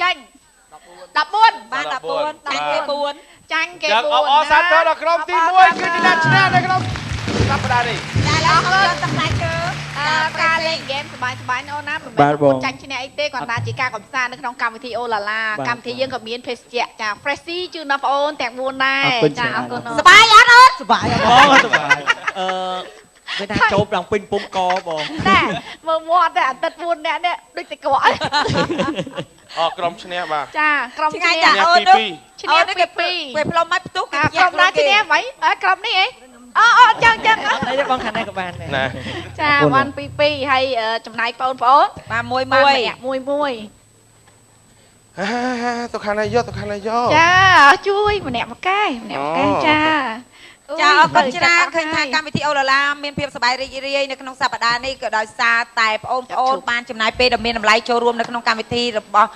ចាញ់ បាន14ចាញ់គេ4 ចាញ់គេ ចឹងអបអរសាទរដល់ក្រុមទី1គឺជាអ្នកឈ្នះនៅក្នុងសប្តាហ៍នេះ ចា ចាអរគុណសម្រាប់ការលេងហ្គេមសប្បាយៗអូនណាមិនមែនចាញ់ឈ្នះអីទេគាត់ថាជាការកំសាន្តនៅក្នុងកម្មវិធីអូឡាឡាកម្មវិធីយើងក៏មានភេសជ្ជៈចា Freshy ជូនដល់បងអូនទាំង4ដែរចាអរគុណសប្បាយអត់អូន សប្បាយអត់ បងសប្បាយវាថាចូលដល់ពេញពុំកបងតែមើលមាត់តែអាទិត្យ4នាក់នេះដូចតែក្រក់ក្រុមឈ្នះបាទចាក្រុមឈ្នះចាអូនឈ្នះ2ពេលផ្លុំមកផ្ទុះក្រុមណាឈ្នះໄວក្រុមនេះអីចឹងនេះបងខាងនេះក៏បានដែរចាវ៉ាន់2ហើយចំណាយបងប្អូនបាទមួយទៅខាងណាយកចាជួយម្នាក់មួយកែចាចាអរគុណច្រើនឃើញថាកម្មវិធីអូឡាឡាមានភាពសប្បាយរីករាយនៅក្នុងសប្តាហ៍នេះក៏ដោយសារតែបងប្អូនបានចំណាយពេលដ៏មានតម្លៃចូលរួមនៅក្នុងកម្មវិធីរបស់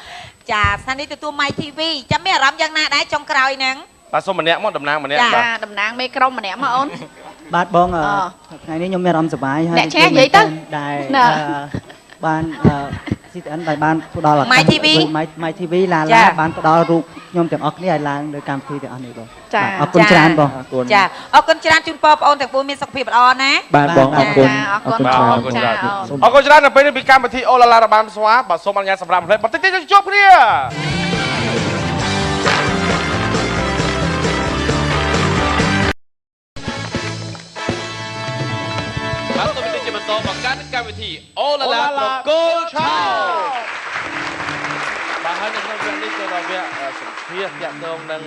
ចាស្ថានីយ៍ទទួលម៉ៃ TV ចាំមានអារម្មណ៍យ៉ាងណាដែរចុងក្រោយហ្នឹងបាទសូមម្នាក់មកតំណាងម្នាក់បាទតំណាងមេក្រុមម្នាក់មកអូនបាទបងថ្ងៃនេះខ្ញុំមានអារម្មណ៍សប្បាយហើយអ្នកឈ្នះនិយាយទៅដែលបាន CTN ដែលបានផ្ដល់ឱកាស My TV ឡាឡាបានផ្ដល់រូបខ្ញុំទាំងអស់គ្នាឲ្យឡើងលើកម្មវិធីទាំងអស់នេះបងចាអរគុណច្រើនបងចាអរគុណច្រើនជូនបងប្អូនទាំង4មានសុខភាពល្អណាបាទបងអរគុណអរគុណច្រើននៅពេលនេះពីកម្មវិធីអូឡាឡារបានស្វាបាទសូមអនុញ្ញាតសម្រាប់ផ្លេចបន្តិចទៀតជួបគ្នាបង្កើតកម្មវិធីអូឡាឡាប្រកូលឆោបាទហើយនៅក្នុងវគ្គនេះគឺវគ្គសម្ភាសន៍ទាក់ទងនឹង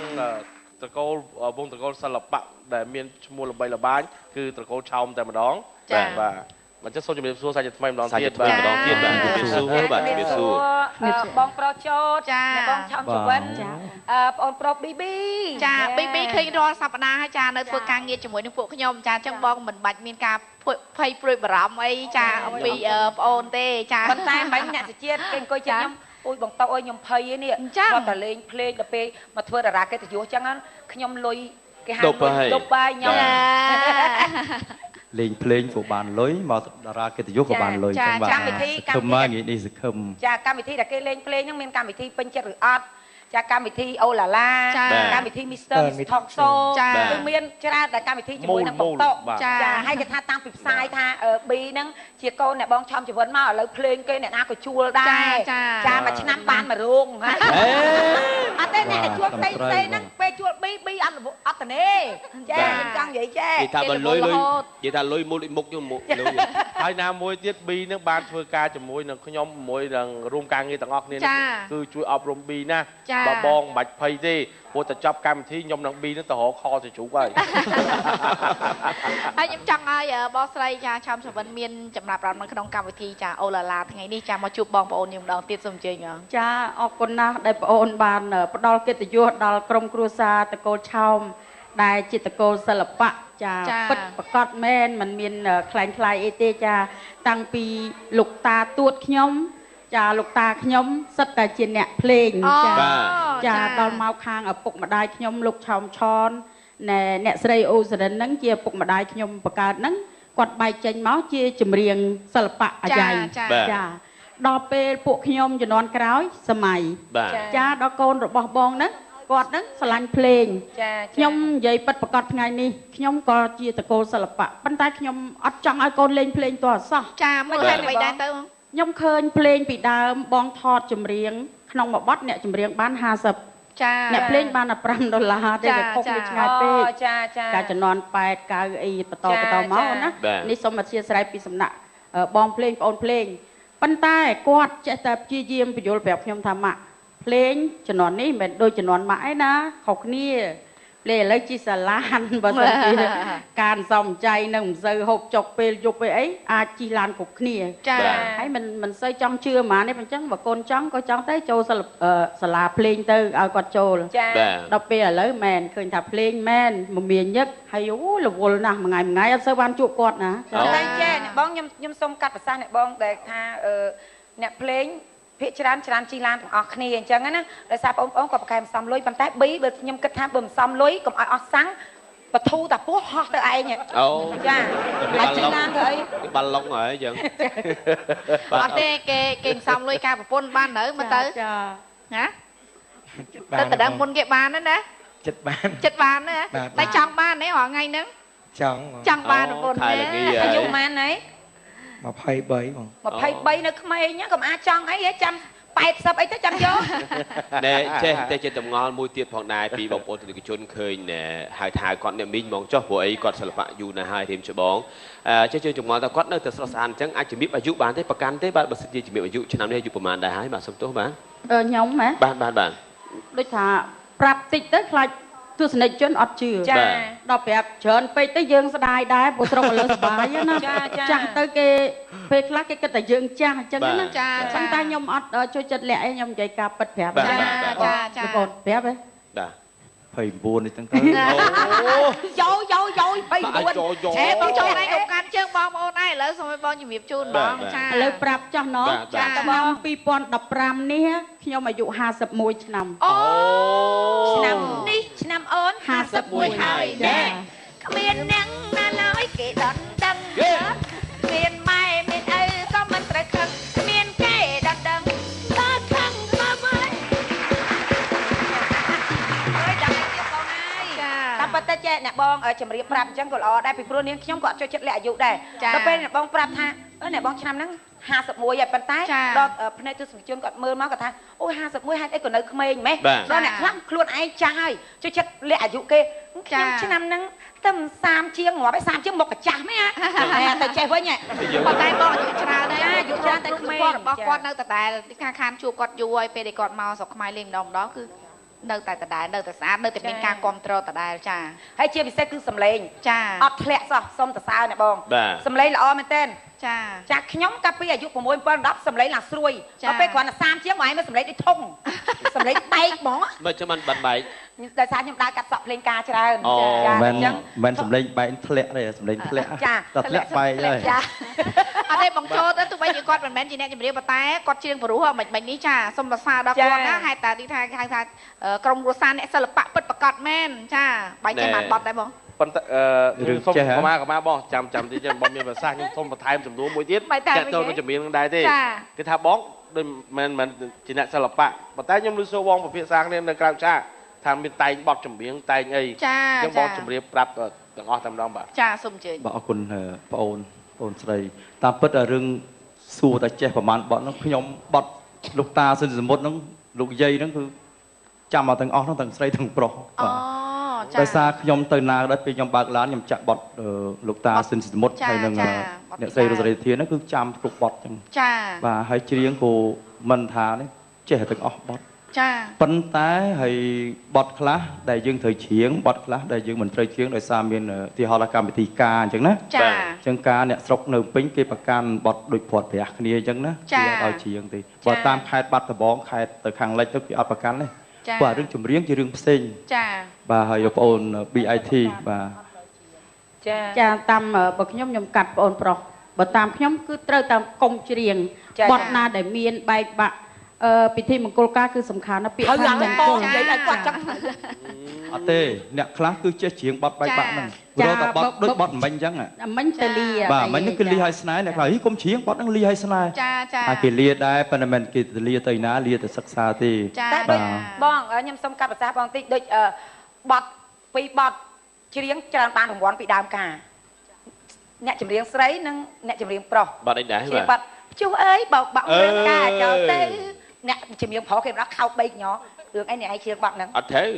ត្រកូលវងត្រកូលសិល្បៈដែលមានឈ្មោះល្បីល្បាញគឺត្រកូលឆោមតែម្ដងបាទមិនចេះសូមជម្រាបសួរសាច់ថ្មីម្ដងទៀតបាទជំរាបសួរបងប្រុសចូលចាបងឆោមជីវិនបងប្រុស BB ចា BB ឃើញរាល់សប្តាហ៍ហើយចានៅធ្វើការងារជាមួយនឹងពួកខ្ញុំចាអញ្ចឹងបងមិនបាច់មានការភ័យព្រួយបារម្ភអីចាអំពីប្អូនទេចាប៉ុន្តែមិនអ្នកសជាតិគេអង្គុយចិត្តខ្ញុំអូយបងតោអើយខ្ញុំភ័យនេះគាត់តែលេងភ្លេងដល់ពេលមកធ្វើតារាកិត្តិយសអញ្ចឹងខ្ញុំលុយគេហៅដប់បាយខ្ញុំលេងភ្លេងក៏បានលុយមកតារាកិត្តិយសក៏បានលុយចឹងបាទកម្មវិធីថ្ងៃនេះសង្ឃឹមចាកម្មវិធីដែលគេលេងភ្លេងហ្នឹងមានកម្មវិធីពេញចិត្តឬអត់ចាកម្មវិធីអូឡាឡាកម្មវិធី Mr. Talk Show គឺមានច្រើនតែកម្មវិធីជាមួយនឹងបងតោចាហើយគេថាតាំងពីផ្សាយថា B ហ្នឹងជាកូនអ្នកបងឆោមជីវិនមកឥឡូវភ្លេងគេអ្នកណាក៏ជួលដែរចាមួយឆ្នាំបានមួយរោងអត់ទេអ្នកជួលផ្សេងហ្នឹងពេលជួល B អត់ទេចាខ្ញុំចង់និយាយចេះនិយាយថាបើលុយនិយាយថាលុយមូលមុខខ្ញុំលុយហើយណាមួយទៀត B ហ្នឹងបានធ្វើការជាមួយនឹងខ្ញុំជាមួយនឹងរួមការងារទាំងអស់គ្នាគឺជួយអប់រំ B ណាបើបងមិនបាច់ភ័យទេព្រោះតែចប់កម្មវិធីខ្ញុំនឹង B នឹងទៅរកខទៅជ្រូកហើយហើយខ្ញុំចង់ឲ្យបងស្រីចាឆោមសវិនមានចំណាប់អារម្មណ៍នៅក្នុងកម្មវិធីចាអូឡាឡាថ្ងៃនេះចាមកជួបបងប្អូនខ្ញុំម្ដងទៀតសូមអញ្ជើញចាអរគុណណាស់ដែលបងអូនបានផ្ដល់កិត្តិយសដល់ក្រុមគ្រួសារតកូលឆោមដែលជាតកូលសិល្បៈចាពិតប្រកបមែនមិនមានខ្លែងខ្លាយអីទេចាតាំងពីលោកតាទួតខ្ញុំចាលោកតាខ្ញុំសិតតែជាអ្នកភ្លេងចាដល់មកខាងឪពុកម្ដាយខ្ញុំលោកឆោមឆនណែអ្នកស្រីអូសរិនហ្នឹងជាឪពុកម្ដាយខ្ញុំបង្កើតហ្នឹងគាត់បែកចេញមកជាចម្រៀងសិល្បៈអាយ៉ៃចាដល់ពេលពួកខ្ញុំជំនាន់ក្រោយសម័យចាដល់កូនរបស់បងហ្នឹងគាត់ហ្នឹងស្រឡាញ់ភ្លេងខ្ញុំនិយាយពិតប្រកបថ្ងៃនេះខ្ញុំក៏ជាតកូលសិល្បៈប៉ុន្តែខ្ញុំអត់ចង់ឲ្យកូនលេងភ្លេងតើសោះចាមិនឃើញអ្វីដែរទៅខ្ញុំឃើញភ្លេងពីដើមបងថតចម្រៀងក្នុងមួយបទអ្នកចម្រៀងបាន50ចាអ្នកភ្លេងបាន$5ទេវាខុសគ្នាឆ្ងាយពេកការចំនួន8 9អីបន្តមកណានេះសូមអធិស្ឋានពីសំណាក់បងភ្លេងបងអូនភ្លេងប៉ុន្តែគាត់ចេះតែព្យាយាមបញ្យល់ប្រាប់ខ្ញុំថាម៉ាក់ភ្លេងចំនួននេះមិនដូចចំនួនម៉ាក់ឯណាខុសគ្នាភ្លេងឥឡូវជីសាឡានបើសិនជាការសំចៃនឹងមិនសូវហូបចុកពេលយប់អីអាចជីឡានគ្រប់គ្នាចាហើយមិនសូវចង់ជឿហ្មងនេះអញ្ចឹងបើកូនចង់ក៏ចង់ទៅចូលសាលាភ្លេងទៅឲ្យគាត់ចូលដល់ពេលឥឡូវមែនឃើញថាភ្លេងមែនមមាញឹកហើយអូរវល់ណាស់មួយថ្ងៃអត់សូវបានជួបគាត់ណាចាចាអ្នកបងខ្ញុំសូមកាត់ប្រសាសន៍អ្នកបងដែលថាអ្នកភ្លេងភាគច្រើនជីឡានទាំងអស់គ្នាអញ្ចឹងណាដោយសារបងប្អូនក៏ប្រកែមិនសំលុយប៉ុន្តែ B បើខ្ញុំគិតថាបើមិនសំលុយកុំឲ្យអស់សាំងបធូតាពោះហោះទៅឯងអូចាហើយជីឡានទៅអីបាល់ឡុងហើយអញ្ចឹងអត់ទេគេមិនសំលុយការប្រពន្ធបាននៅមើលទៅចាណាទៅតដឹងមុនគេបានណាចិត្តបានណាតែចង់បានទេរាល់ថ្ងៃហ្នឹង chẳng bàn được buồn thếอายุมันไหน mà phay bấy mà 23នៅក្មេងហ្នឹងកុំអាចចង់អីចាំ80អីទៅចាំយក ណែចេះតែចិត្តងល់មួយទៀតផងដែរពីបងប្អូនទស្សនិកជនឃើញហៅថាគាត់អ្នកមីងមកចុះព្រោះអីគាត់សិល្បៈយូរណាស់ហើយរៀមច្បងចេះជឿចម្ងល់ថាគាត់នៅតែស្រស់ស្អាតអញ្ចឹងអាចជំរាបអាយុបានទេប្រកាន់ទេបាទបើសិនជាជំរាបអាយុឆ្នាំនេះអាយុប្រហែលដែរហើយបាទសុំទោសបាទ ខ្ញុំហ៎ បាទដូចថាប្រាប់តិចទៅខ្លាចទស្សនិកជនអត់ជឿ ចា ដល់ប្រាប់ច្រើនពេកទៅយើងស្ដាយដែរព្រោះស្រុកឥឡូវសុបាយណាចាស់ទៅគេពេលខ្លះគេគិតតែយើងចាស់អញ្ចឹងណាប៉ុន្តែខ្ញុំអត់ចូលចិត្តលាក់អីខ្ញុំនិយាយការពិតប្រាប់ ចា បងប្រាប់ហ៎ បាទ 29នេះទាំងទៅ យកឆេបងចូលឯងកុំកាន់ជើងបងប្អូនឯងឥឡូវសូមឲ្យបងជំរាបជូនបងចា ឥឡូវប្រាប់ចោះណោះឆ្នាំ2015នេះខ្ញុំអាយុ51ឆ្នាំ ឆ្នាំនេះឆ្នាំអូន51ហើយដែរគ្មានអ្នកណាឡើយគេដណ្ដឹងគ្មានម៉ែមានឪក៏មិនត្រូវខឹងគ្មានគេដណ្ដឹងក៏ខឹងមកវិញអើយដល់ហើយទៀតបងហើយតាមពិតទៅចេះអ្នកបងជំរាបប្រាប់អញ្ចឹងក៏ល្អដែរពីព្រោះនាងខ្ញុំក៏អត់ចូលចិត្តលាក់អាយុដែរដល់ពេលអ្នកបងប្រាប់ថាអ្នកបងឆ្នាំហ្នឹង51ហើយប៉ុន្តែដល់ផ្នែកទស្សនិកជនគាត់មើលមកគាត់ថាអូយ51ហេតុអីក៏នៅក្មេងម៉េះដល់អ្នកខ្លះខ្លួនឯងចាស់ហើយចូលចិត្តលាក់អាយុគេខ្ញុំឆ្នាំហ្នឹងតែ30ជាងងាប់ឲ្យ30ជាងមកកាចាស់មែនតែចេះវិញប៉ុន្តែបងអាយុច្រើនដែរ អាយុច្រើនតែក្មេង របស់គាត់នៅដដែលខានជួបគាត់យូរហើយពេលដែលគាត់មកស្រុកខ្មែរលេងម្ដងគឺនៅតែដដែលនៅតែស្អាតនៅតែមានការគ្រប់គ្រងដដែលចា ហើយជាពិសេសគឺសម្លេង ចា អត់ធ្លាក់សោះសុំសរសើរណាបងសម្លេងល្អមែនទែន ចាខ្ញុំកាលពីអាយុ6 7 10សម្លេងឡើងស្រួយដល់ពេលគ្រាន់តែ30ជាងមកឯងសម្លេងដូចធំសម្លេងបែកហ្មង មើលចាំមិនបាត់បែក ដោយសារខ្ញុំដើរកាត់សក់ភ្លេងការច្រើន មិនសម្លេងបែកធ្លាក់ទេសម្លេងធ្លាក់ ចា ធ្លាក់បែកហើយ ចា អត់ទេបងចូលទៅទោះបីជាគាត់មិនមែនជាអ្នកជំរាបប៉ុន្តែគាត់ច្រៀងព្រោះមិននេះចាសុំសរសើរដល់គាត់ណាហេតុតែទីថាហៅថាក្រុមគ្រួសារអ្នកសិល្បៈពិតប្រាកដមែនចាបែកចេះបានបត់ដែរបង ប៉ុន្តែរឿងសុំកម៉ាបងចាំតិចបងមានប្រសាសន៍ខ្ញុំសុំបន្ថែមចំនួនមួយទៀតតែទៅនឹងចម្រៀងនឹងដែរទេគឺថាបងដូចមិនជាអ្នកសិល្បៈប៉ុន្តែខ្ញុំឮសូរបងពិភាក្សាគ្នានៅក្រៅឆាកថាមានតែងបត់ចម្រៀងតែងអីចឹងបងជម្រាបប្រាប់ទាំងអស់តែម្ដងបាទ ចាសូមអញ្ជើញ បាទអរគុណបងអូនស្រីតាមពិតរឿងសួរតែចេះប្រហែលបត់ហ្នឹងខ្ញុំបត់លោកតាសុនសមុទ្រហ្នឹងលោកយាយហ្នឹងគឺចាំមកទាំងអស់ហ្នឹងទាំងស្រីទាំងប្រុសបាទដោយសារខ្ញុំទៅណាក៏ដោយពេលខ្ញុំបើកឡានខ្ញុំចាក់បត់លោកតាសុនសមុទ្រហើយនឹងអ្នកស្រីរស់សេរីធានហ្នឹងគឺចាំគ្រប់បត់ចឹងចាបាទហើយច្រៀងក៏មិនថានេះចេះទាំងអស់បត់ចាប៉ុន្តែហើយបត់ខ្លះដែលយើងត្រូវច្រៀងបត់ខ្លះដែលយើងមិនត្រូវច្រៀងដោយសារមានទីហោកម្មវិធីការអញ្ចឹងណាចាអញ្ចឹងការអ្នកស្រុកនៅពេញគេប្រកាន់បត់ដូចព្រាត់ប្រាសគ្នាអញ្ចឹងណាគេអត់ឲ្យច្រៀងទេបើតាមខេត្តបាត់ដំបងខេត្តទៅខាងលិចទៅគេអត់ប្រកាន់ទេបាទរឿងចម្រៀងជារឿងផ្សេងចាបាទហើយបងប្អូន BIT បាទចាតាមបើខ្ញុំកាត់បងប្រុសបើតាមខ្ញុំគឺត្រូវតាមកុំច្រៀងបត់ណាដែលមានបែកបាក់ពិធីមង្គលការគឺសំខាន់ណាស់ពាក្យថាមង្គលនិយាយឲ្យគាត់ចឹងអត់ទេអ្នកខ្លះគឺចេះច្រៀងបត់បែកបាក់ហ្នឹងព្រោះតែបត់ដូចបត់មិញអញ្ចឹងមិញទៅលាបាទមិញហ្នឹងគឺលាឲ្យស្នេហ៍អ្នកខ្លះហីកុំច្រៀងបត់ហ្នឹងលាឲ្យស្នេហ៍ចាគេលាដែរប៉ុន្តែមិនគេលាទៅណាលាទៅសិក្សាទេតែដូចបងខ្ញុំសុំកាត់ប្រសាសន៍បងតិចដូចបត់ពីបត់ច្រៀងច្រើនបានរង្វាន់ពីដើមការអ្នកចម្រៀងស្រីនិងអ្នកចម្រៀងប្រុស បត់អីដែរបាទជួអើយបោកបាក់រឿងការចូលទៅអ្នកជំនាញប្រុសគេម្ដងខោ3ញ៉រឿងអីអ្នកឯងច្រៀងបាត់ហ្នឹងអត់ត្រូវ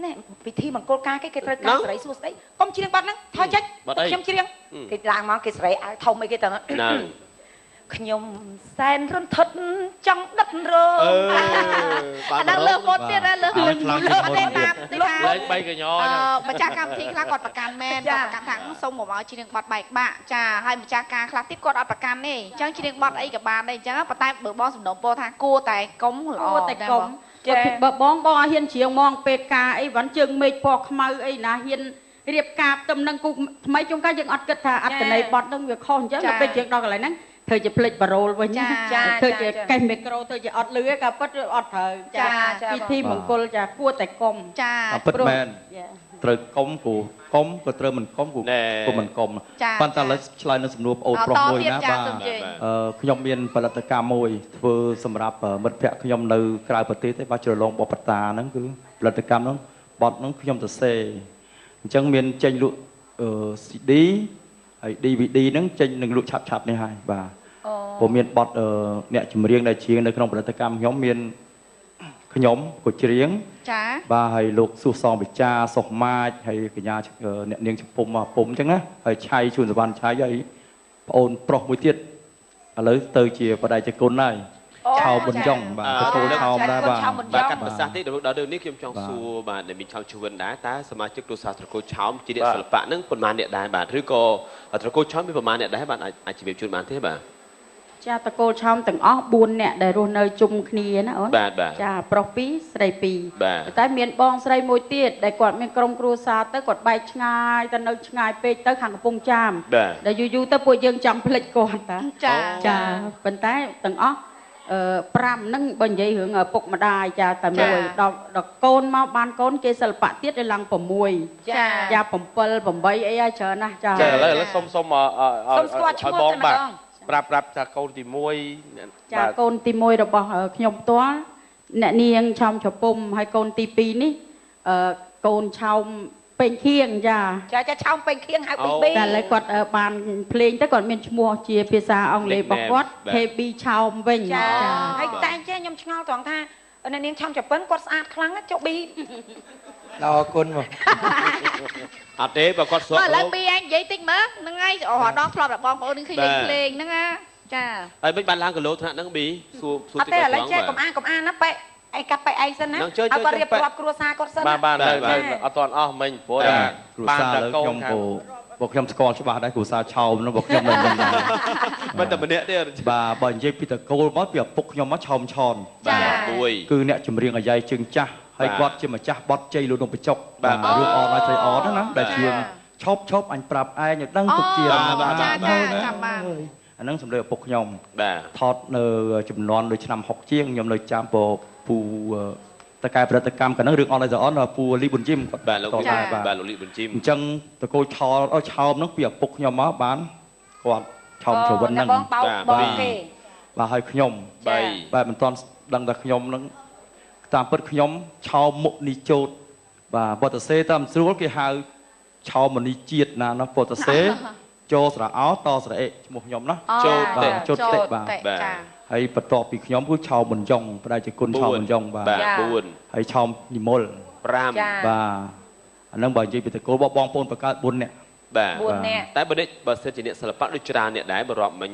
ណែពិធីមង្គលការគេត្រូវការស្រីសួស្ដីកុំច្រៀងបាត់ហ្នឹងថយចេញខ្ញុំច្រៀងគេឡើងមកគេស្រីអាវធំអីគេទៅខ្ញុំសែនរន្ធត់ចង់ដិតរងអាដល់លើមុនទៀតលើមុនលើអត់ទេតាមលេខ3កញ្ញោម្ចាស់កម្មវិធីខ្លះគាត់ប្រកាន់មែនគាត់ប្រកាន់ថាសុំមកឲ្យច្រៀងបត់បែកបាក់ចាហើយម្ចាស់ការខ្លះទៀតគាត់អត់ប្រកាន់ទេអញ្ចឹងច្រៀងបត់អីក៏បានដែរអញ្ចឹងប៉ុន្តែបើបងសំណូមពរថាគួរតែកុំល្អតែកុំបើបងអត់ហ៊ានច្រៀងមកពេលការអីវ៉ាន់ជើងមេឃពណ៌ខ្មៅអីណាហ៊ានរៀបការទំនឹងគូថ្មីជុំការយើងអត់គិតថាអត្តន័យបត់នឹងវាខុសអញ្ចឹងដល់ពេលយើងដល់កន្លែងហ្នឹងធ្វើជាផ្លេចបារ៉ូលវិញធ្វើជាកេះមីក្រូធ្វើជាអត់លឺក៏ពិតអត់ត្រូវចាពិធីមង្គលចាគួរតែកុំចាពិតមែនត្រូវកុំគូកុំក៏ត្រូវមិនកុំគូមិនកុំប៉ុន្តែឥឡូវឆ្លើយនៅសំណួរប្អូនប្រុសមួយណាបាទខ្ញុំមានផលិតកម្មមួយធ្វើសម្រាប់មិត្តភ័ក្តិខ្ញុំនៅក្រៅប្រទេសទេបាទជ្រលងបបតាហ្នឹងគឺផលិតកម្មហ្នឹងបត់ហ្នឹងខ្ញុំសរសេរអញ្ចឹងមានចេញលក់ CD ហើយ DVD ហ្នឹងចេញនឹងលក់ឆាប់ៗនេះហើយបាទព្រោះមានបទអ្នកចម្រៀងដែលច្រៀងនៅក្នុងផលិតកម្មខ្ញុំមានខ្ញុំក៏ច្រៀងចាបាទហើយលោកសុសងវិចាសុខម៉ាចហើយកញ្ញាអ្នកនាងចំពុំមកពុំអញ្ចឹងណាហើយឆៃជួនសវណ្ណឆៃហើយប្អូនប្រុសមួយទៀតឥឡូវទៅជាបដិជគុណហើយឆោមិនយ៉ងបាទកូនឆោមដែរបាទកាត់ប្រសាសន៍តិចដល់រឿងនេះខ្ញុំចង់សួរបាទដែលមានឆោមជួនដែរតើសមាជិកគ្រួសារត្រកូលឆោមជាអ្នកសិល្បៈហ្នឹងប៉ុន្មានអ្នកដែរបាទឬក៏ត្រកូលឆោមមានប្រមាណអ្នកដែរបាទអាចជម្រាបជូនបានទេបាទចាតកូលឆោមទាំងអស់4នាក់ដែលរស់នៅជុំគ្នាណាអូនចាប្រុស2ស្រី2តែមានបងស្រីមួយទៀតដែលគាត់មានក្រុមគ្រួសារទៅគាត់បែកឆ្ងាយទៅនៅឆ្ងាយពេកទៅខាងកំពង់ចាមដែលយូរទៅពួកយើងចង់ភ្លេចគាត់តាចាប៉ុន្តែទាំងអស់5ហ្នឹងបើនិយាយរឿងពុកម្ដាយចាតែមួយដល់កូនមកបានកូនគេសិល្បៈទៀតឲ្យឡើង6ចា7 8អីហើយច្រើនណាស់ចាឥឡូវសុំស្គាល់ឈ្មោះបងបាទប្រាប់ថាកូនទី1ចាកូនទី1របស់ខ្ញុំផ្ទាល់អ្នកនាងឆោមច្ពុំហើយកូនទី2នេះកូនឆោមពេញខៀងចាឆោមពេញខៀងហៅ BB តែឥឡូវគាត់បានភ្លេងទៅគាត់មានឈ្មោះជាភាសាអង់គ្លេសរបស់គាត់ KB ឆោមវិញចាហើយតែចេះខ្ញុំឆ្ងល់ត្រង់ថាអ្នកនាងឆោមច្ពុំគាត់ស្អាតខ្លាំងណាស់ចុះ B ដល់អរគុណមកអត់ទេបើគាត់ស្រកឥឡូវពីឯងនិយាយតិចមើលហ្នឹងហើយដងធ្លាប់តែបងប្អូននឹងឃើញលេងភ្លេងហ្នឹងណាចាហើយមិនបានឡើងគីឡូថ្នាក់ហ្នឹងប៊ីសួរអត់ទេឥឡូវចេះកុំអានណាប៉ែឯងកាត់ប៉ែឯងសិនណាឲ្យគាត់រៀបរាប់គ្រួសារគាត់សិនបាទអត់ទាន់អស់មិញព្រោះគ្រួសារលើខ្ញុំពួកខ្ញុំស្គាល់ច្បាស់ដែរគ្រួសារឆោមហ្នឹងពួកខ្ញុំមិនដឹងដែរមិនតែម្នាក់ទេបាទបើនិយាយពីតកូលមកពីឪពុកខ្ញុំមកឆោមឆនបាទមួយគឺអ្នកចម្រៀងអាយ៉ៃជើងចាស់ហើយគាត់ជាម្ចាស់បត់ជ័យលោកនំបញ្ចុកបាទរឿងអនឲ្យស្រីអនណាដែលជាឈប់អញប្រាប់ឯងឲ្យដឹងទុកជាចាអាហ្នឹងសម្លេងឪពុកខ្ញុំបាទថតនៅចំនួនដូចឆ្នាំ60ជាងខ្ញុំនៅចាំពូតកែប្រតិកម្មកាលហ្នឹងរឿងអនឲ្យស្រីអនពូលីប៊ុនជីមគាត់បាទលោកលីប៊ុនជីមអញ្ចឹងតកូលឆោមហ្នឹងពីឪពុកខ្ញុំមកបានគាត់ឆោមជ្រវិនហ្នឹងបាទហើយខ្ញុំបាទមិនទាន់ដឹងថាខ្ញុំហ្នឹងតាមពិតខ្ញុំឆោមមុនីជោតបាទបតសេតាមស្រួលគេហៅឆោមមនីជាតិណាណាបតសេចូលស្រអោតស្រអេឈ្មោះខ្ញុំណាជោតតេបាទហើយបន្ទាប់ពីខ្ញុំគឺឆោមមិនយ៉ងបដិជគុណឆោមមិនយ៉ងបាទ4ហើយឆោមនិមល5បាទអាហ្នឹងបើនិយាយពីតកូលបងប្អូនបង្កើត4នាក់បាទតែបើសិនជាអ្នកសិល្បៈដូចច្រើនអ្នកដែរបើរាប់មិញ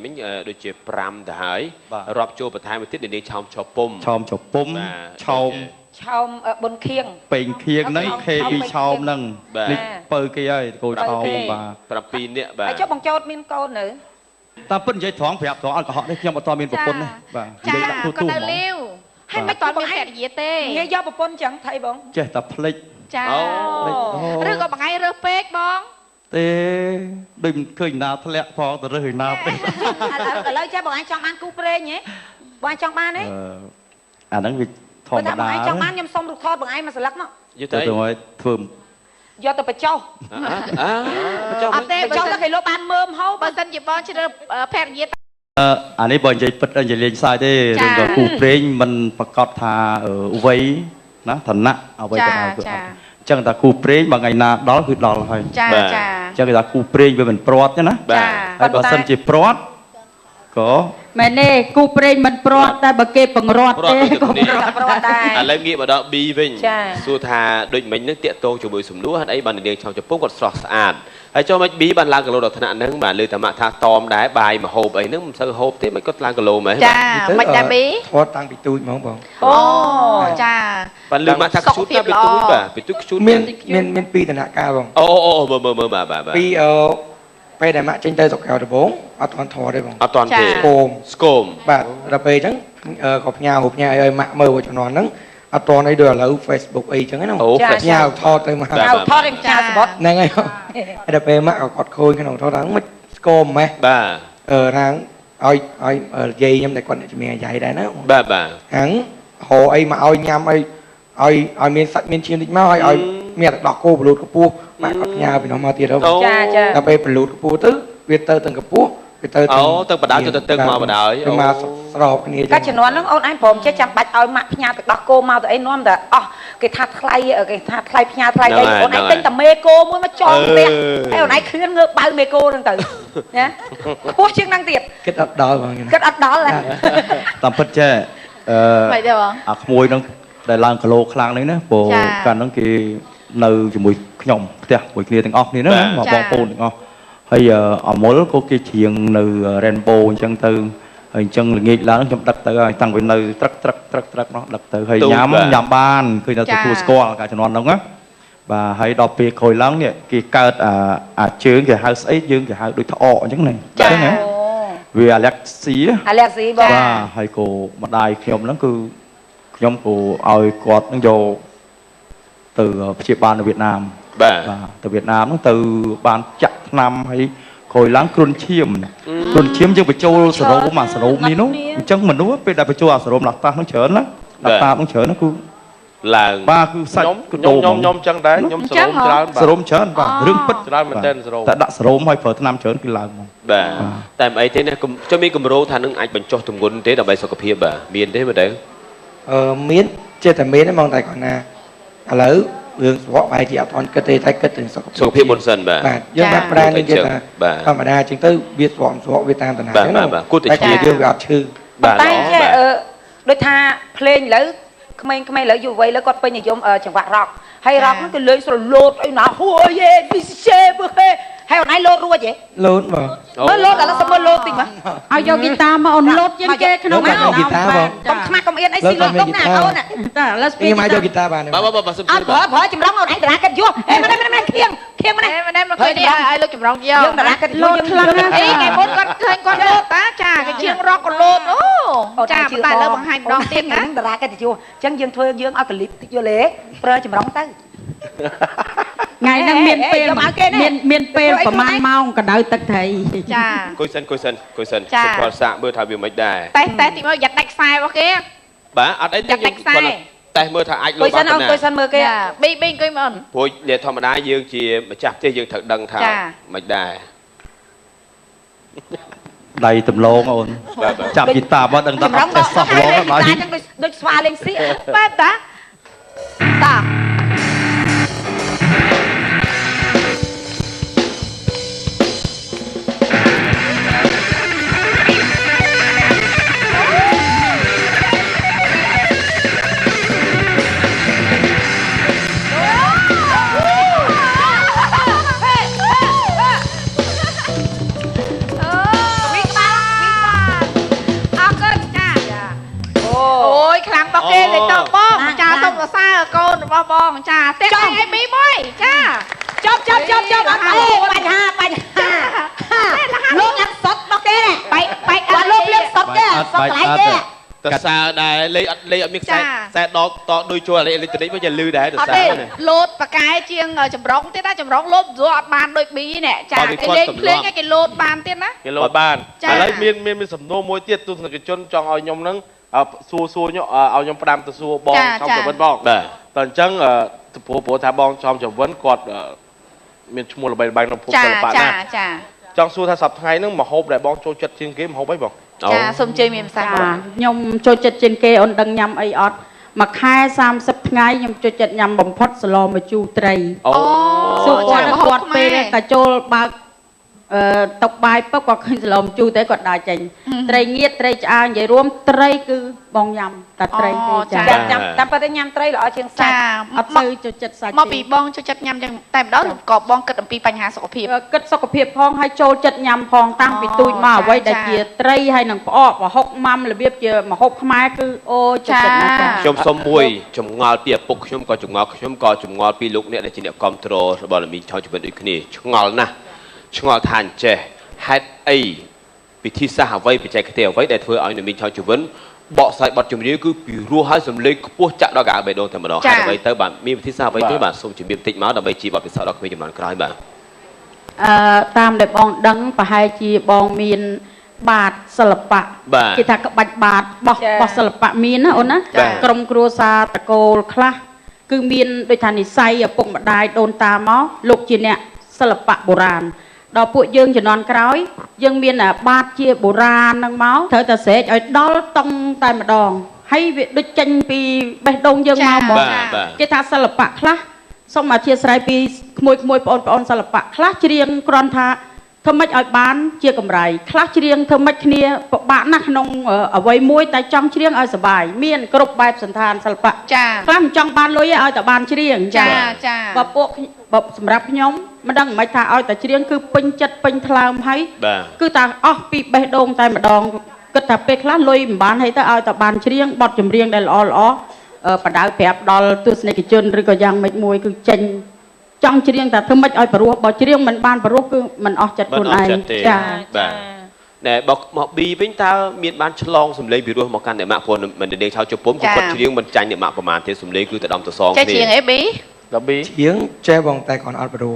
ដូចជា5ទៅហើយរាប់ចូលបន្ថែមមួយទៀតនាងឆោមច្ពុំឆោមឆោមប៊ុនខៀងពេញខៀងហ្នឹង KB ឆោមហ្នឹងនេះបើគេហើយកូនឆោមបាទ7នាក់បាទហើយចុះបងចោតមានកូននៅតាមពិតនិយាយត្រង់ប្រាប់ត្រង់អត់កុហកទេខ្ញុំអត់តមានប្រពន្ធទេបាទនិយាយដាក់ទូហ្មងហើយមិនតន់មានភរិយាទេងាយយកប្រពន្ធចឹងថៃបងចេះតែភ្លេចចាឬក៏បងឯងរើសពេកបងទេដូចមិនឃើញណាធ្លាក់ផងទៅរើសឯណាពេកឥឡូវចេះបងឯងចង់បានគូព្រេងហ៎បងឯងចង់បានទេអាហ្នឹងវាធម្មតាបងឯងចង់បានខ្ញុំសុំរូបថតបងឯងមួយស្លឹកមកយកទៅធ្វើយកទៅបញ្ចុះអត់ទេបញ្ចុះទៅគេលោកបានមើមហូបបើសិនជាបងជ្រើសភរិយាអានេះបើនិយាយពិតនិយាយលេងសើចទេរឿងដល់គូព្រេងមិនប្រកាសថាវ័យណាឋានៈអ្វីក៏ដោយគឺអត់ចឹងតែគូព្រេងបើថ្ងៃណាដល់គឺដល់ហើយចាចឹងគេថាគូព្រេងវាមិនព្រាត់ទេណាហើយបើសិនជាព្រាត់ក៏មែនទេគូព្រេងមិនព្រាត់តែបើគេបង្រាត់ទេក៏ព្រាត់ដែរឥឡូវងាកមកដល់ B វិញសួរថាដូចមិញនឹងតាក់ទងជាមួយសំណួរហេតុអីបាននាងឆោមច្ពុំគាត់ស្រស់ស្អាតហើយចូលមិន B បានឡើងគីឡូដល់ថ្នាក់ហ្នឹងបាទលើតាម៉ាក់ថាតមដែរបាយមហូបអីហ្នឹងមិនសូវហូបទេមិនគាត់ឡើងគីឡូមែនចាមិនដែរ B ធាត់តាំងពីទូចហ្មងបងអូចាបានលើមកថាខ្ជូតទៅពីទូចបាទពីទូចខ្ជូតមាន2ដំណាក់កាលបងអូមើលបាទពីពេលដែលម៉ាក់ចេញទៅស្រុកកៅដំបងអត់ទាន់ធေါ်ទេបងអត់ទាន់ទេស្គមបាទដល់ពេលអញ្ចឹងក៏ផ្ញើរូបញ៉ាឲ្យម៉ាក់មើលជំនាន់ហ្នឹងអត់ទាន់អីដូចឥឡូវ Facebook អីចឹងណាផ្ញើថតទៅមកថតឲ្យផ្ញើសបត់ហ្នឹងហើយដល់ពេលម៉ាក់ក៏គាត់ឃើញក្នុងថតហ្នឹងមិនស្គមម៉េះបាទរាងឲ្យយាយខ្ញុំតែគាត់ជំនាញយាយដែរណាបាទហាងហៅអីមកឲ្យញ៉ាំឲ្យមានសាច់មានឈាមតិចមកឲ្យមានតែដោះគោបលូតកពស់ម៉ាក់គាត់ផ្ញើពីនោះមកទៀតទៅចាដល់ពេលបលូតកពស់ទៅវាទៅទាំងកពស់ ទៅបដាទៅទៅមកបដាយ មកស្របគ្នា កាជំនាន់ហ្នឹងអូនឯងព្រមចេះចាំបាច់ឲ្យម៉ាក់ផ្ញើទៅដោះគោមកទៅអីនាំតែអស់គេថាថ្លៃផ្ញើថ្លៃអីអូនឯងទិញតែមេគោមួយមកចងផ្ទះហើយអូនឯងឃ្លានងើបបើមេគោហ្នឹងទៅណាខ្ពស់ជាងហ្នឹងទៀត គិតអត់ដល់បង គិតអត់ដល់ តាមពិតចេះ មិនទេបង អាក្មួយហ្នឹងដែលឡើងគីឡូខ្លាំងនេះណាព្រោះកាលហ្នឹងគេនៅជាមួយខ្ញុំផ្ទះមួយគ្នាទាំងអស់គ្នាណាបងប្អូនទាំងអស់ហើយអមុលក៏គេច្រៀងនៅ Rainbow អញ្ចឹងទៅហើយអញ្ចឹងល្ងាចឡើងខ្ញុំដឹកទៅហើយតាំងពីនៅត្រឹកនោះដឹកទៅហើយញ៉ាំបានឃើញតែទទួលស្គាល់កាលជំនាន់ហ្នឹងណាបាទហើយដល់ពេលក្រោយឡើងនេះគេកើតអាជើងគេហៅស្អីយើងគេហៅដូចថ្អកអញ្ចឹងណាចឹងណាវាអាឡែកស៊ីបងបាទហើយក៏ម្ដាយខ្ញុំហ្នឹងគឺខ្ញុំក៏ឲ្យគាត់នឹងយកទៅព្យាបាលនៅវៀតណាមបាទទៅវៀតណាមហ្នឹងទៅបានចាក់ថ្នាំហើយក្រោយឡើងគ្រុនឈាមយើងបញ្ចូលសរោមអាសរោមនេះនោះអញ្ចឹងមនុស្សពេលដែលបញ្ចូលអាសរោមដាក់តាស់ហ្នឹងច្រើនណាដាក់តាហ្នឹងច្រើនណាគឺឡើងបាទគឺសាច់ខ្ញុំអញ្ចឹងដែរខ្ញុំសរោមច្រើនបាទសរោមច្រើនបាទរឿងពិតច្រើនមែនតើសរោមតែដាក់សរោមឲ្យប្រើថ្នាំច្រើនគឺឡើងហ្មងបាទតែមិនអីទេណាខ្ញុំមានកម្រោងថានឹងអាចបញ្ចុះទម្ងន់ទេដើម្បីសុខភាពបាទមានទេមើលទៅមានចេះតែមានទេហ្មងតែគាត់ណាឥឡូវរឿងស្រកបែរជាអត់អន់គិតទេតែគិតถึงសុខភាពមុនសិនបាទយើងថាប្រាណនិយាយថាធម្មតាអញ្ចឹងទៅវាស្រកវាតាមតំណាងហ្នឹងបាទគូតែជាយើងវាអត់ឈឺបាទតែចេះដូចថាភ្លេងឥឡូវក្មេងៗឥឡូវយុវវ័យឥឡូវគាត់ពេញនិយមចង្វាក់រ៉ុកហើយរ៉ុកហ្នឹងគឺលេងស្រលោតអីណាហួយយេវិសេបើហេហើយអូនឯងលោតរួចហ៎លោតបងមើលលោតឥឡូវសុំមើលលោតតិចមកឲ្យយកហ្គីតាមកអូនលោតជាងគេក្នុងហ្គីតាបងកុំខ្មាស់កុំអៀនអីស៊ីលោតទុកណាអូនតាឥឡូវស្ពីមកយកហ្គីតាបានបាទសុំជឿអត់ប្រើចម្រងអូនឯងតារាកិតយោហេមិនខៀងមិនមកឃើញនេះឲ្យលោកចម្រងយកយើងតារាកិតលោតខ្លាំងណាស់អីថ្ងៃមុនគាត់ឃើញគាត់លោតតាចាគេជាងរកក៏លោតអូចាតែលើបង្ហាញម្ដងទៀតណាតារាកិតយោអញ្ចឹងយើងធ្វើយើងឲ្យកលិបតិចយល់ទេប្រើចម្រងទៅថ្ងៃហ្នឹងមានពេលមានពេលប្រហែលម៉ោងកដៅទឹកត្រីចាគួយសិនសុខសាកមើលថាវាមិនដែរតែទីមកយ៉ាត់ដាច់ខ្សែរបស់គេបាទអត់អីទេខ្ញុំគាត់តែមើលថាអាចលោតបានណាគួយសិនមើលគេប៊ីអង្គុយមើលព្រោះអ្នកធម្មតាយើងជាម្ចាស់ផ្ទះយើងត្រូវដឹងថាមិនដែរដៃទំលងអូនចាប់ហ្គីតាមកដឹងថាអត់ចេះសោះឡងហើយដូចស្វាលេងសៀកបែបតាគេលេខតបងចាសុំសរសើរកូនរបស់បងចាទេអីមីមួយចាចប់អត់ទេបញ្ហាលោកអត់សុតរបស់គេបែកអត់លោកលៀងសុតគេសុតកន្លែងគេតសើដែរលេខអត់មានខ្សែដកតដូចជួអេឡិចត្រូនិកវិញจะលឺដែរតសើលោតប៉ាកែជាងចម្រុងទៀតណាចម្រុងលោតយល់អត់បានដូចប៊ីនេះចាគេលេងភ្លេងគេលោតបានទៀតណាគេលោតបានឥឡូវមានសំណួរមួយទៀតទស្សនិកជនចង់ឲ្យខ្ញុំហ្នឹងសួរខ្ញុំឲ្យខ្ញុំផ្ដាំទៅសួរបងចំចវិនបងតែអញ្ចឹងព្រោះថាបងចំចវិនគាត់មានឈ្មោះល្បីល្បាញក្នុងភូមិសិល្បៈណាចង់សួរថាសប្តាហ៍ថ្ងៃហ្នឹងមហូបដែលបងចូលចិត្តជាងគេមហូបអីបងចាសូមជ័យមានផ្សាយខ្ញុំចូលចិត្តជាងគេអូនដឹងញ៉ាំអីអត់មួយខែ30ថ្ងៃខ្ញុំចូលចិត្តញ៉ាំបំផុតសឡម្ជូរត្រីសួរគាត់ពេលតែចូលបើកតុកបាយពុកគាត់ឃើញសឡម្ជូរតែគាត់ដើរចេញត្រីងៀតត្រីឆ្អើនិយាយរួមត្រីគឺបងញ៉ាំតែត្រីទេចាតែប៉ុន្តែញ៉ាំត្រីល្អជាងសាច់អត់ទៅចូលចិត្តសាច់មកពីបងចូលចិត្តញ៉ាំចឹងតែម្ដងក៏បងគិតអំពីបញ្ហាសុខភាពគិតសុខភាពផងហើយចូលចិត្តញ៉ាំផងតាំងពីទូចមកអ្វីដែលជាត្រីហើយនឹងផ្អកប្រហុកម៉ាំរបៀបជាម្ហូបខ្មែរគឺអូចូលចិត្តណាស់ខ្ញុំសុំមួយចម្ងល់ពីឪពុកខ្ញុំក៏ចម្ងល់ខ្ញុំក៏ចម្ងល់ពីលោកអ្នកដែលជាអ្នកគ្រប់គ្រងរបស់លមីឆោជីវិតដូចគ្នាឆ្ងល់ណាស់ឆ្ងល់ថាអញ្ចេះហេតុអីពិធីសាស្ត្រអ្វីបច្ចេកទេសអ្វីដែលធ្វើឲ្យនៅមីឆោជីវិនបកស្រាយបទចម្រៀងគឺពីរោះហើយសំឡេងខ្ពស់ចាក់ដល់កាបេះដូងតែម្ដងហេតុអ្វីទៅបាទមានវិធីសាស្ត្រអ្វីទេបាទសូមជំរាបបន្តិចមកដើម្បីជាបទពិសោធន៍ដល់ក្មេងជំនាន់ក្រោយបាទតាមដែលបងដឹងប្រហែលជាបងមានបាតសិល្បៈគេថាក្បាច់បាតបោះសិល្បៈមានណាអូនណាក្រុមគ្រួសារតកូលខ្លះគឺមានដូចថានិស័យឪពុកម្ដាយដូនតាមកលោកជាអ្នកសិល្បៈបុរាណ ដល់ពួកយើងជំនាន់ក្រោយយើងមានបាតជាបុរាណនឹងមកត្រូវតែស្រែកឲ្យដល់តុងតែម្ដងហើយវាដូចចេញពីបេះដូងយើងមកហ្មងគេថាសិល្បៈខ្លះសូមអធិស្ឋានពីក្មួយបងប្អូនសិល្បៈខ្លះច្រៀងគ្រាន់ថាធ្វើម៉េចឲ្យបានជាកម្រៃខ្លះច្រៀងធ្វើម៉េចគ្នាពិបាកណាស់ក្នុងអ្វីមួយតែចង់ច្រៀងឲ្យសប្បាយមានគ្រប់បែបសន្តានសិល្បៈចាខ្លះមិនចង់បានលុយឲ្យតែបានច្រៀងចាបើពួកសម្រាប់ខ្ញុំមិនដឹងមិនថាឲ្យតែច្រៀងគឺពេញចិត្តពេញថ្លើមហើយគឺតែអស់ពីបេះដូងតែម្ដងគិតថាពេលខ្លះលុយមិនបានឲ្យទៅឲ្យតែបានច្រៀងបទចម្រៀងដែលល្អបដៅប្រាប់ដល់ទស្សនិកជនឬក៏យ៉ាងម៉េចមួយគឺចេញចង់ច្រៀងតែធ្វើម៉េចឲ្យព្រោះបើច្រៀងមិនបានព្រោះគឺមិនអស់ចិត្តខ្លួនឯងចាបាទណែមកប៊ីវិញតើមានបានឆ្លងសម្លេងពីរោះមកកាន់អ្នកម៉ាក់ព្រោះមិននាងឆៅជប៉ុនគាត់ច្រៀងមិនចាញ់អ្នកម៉ាក់ប្រហែលទេសម្លេងគឺតែដំតសងគ្នាចេះច្រៀងអីប៊ីដល់ប៊ីច្រៀងចេះបងតែគាត់អត់ព្រោះ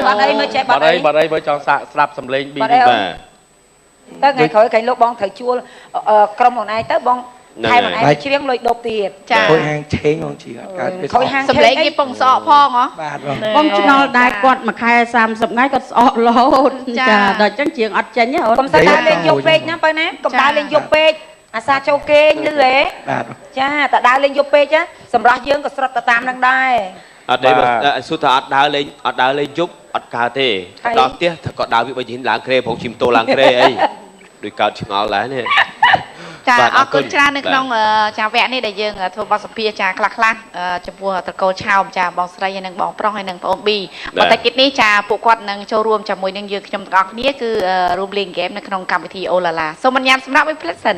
បាត់អីមើលចេះបាត់អីបើចង់ស្ដាប់សម្លេងប៊ីបាទទៅថ្ងៃក្រោយគេលោកបងត្រូវជួលក្រុមខ្លួនឯងទៅបងថែមឯងច្រៀងលុយដប់ទៀតចាខូចហាងឆេងបងច្រៀងអត់កើតខូចហាងសម្លេងគេពងសក់ផងហ៎បាទបងឆ្ងល់ដែរគាត់មួយខែ30ថ្ងៃគាត់ស្អករហូតចាដល់អញ្ចឹងច្រៀងអត់ចេញហ៎កុំតែដើរលេងយកពេកណាបើណាកុំដើរលេងយកពេកអាសាចូលគេងលឺហ៎បាទចាតែដើរលេងយកពេកណាសម្រាប់យើងក៏ស្រុតទៅតាមនឹងដែរអត់ទេសុទ្ធតែអត់ដើរលេងយប់អត់កើតទេដល់ផ្ទះក៏ដើរវាបីជិះឡើងក្រេផងជិះម៉ូតូឡើងក្រេអីដូចកើតឆ្ងល់ដែរនេះចាអរគុណច្រើននៅក្នុងចាវគ្គនេះដែលយើងធ្វើបទសម្ភាសន៍ចាខ្លះចំពោះត្រកូលឆោមចាបងស្រីហើយនិងបងប្រុសហើយនិងបងប៊ីបន្តិចទៀតនេះចាពួកគាត់នឹងចូលរួមជាមួយនឹងយើងខ្ញុំទាំងអស់គ្នាគឺរួមលេងហ្គេមនៅក្នុងកម្មវិធីអូឡាឡាសូមអនុញ្ញាតសម្រាប់ឲ្យផ្លិតសិន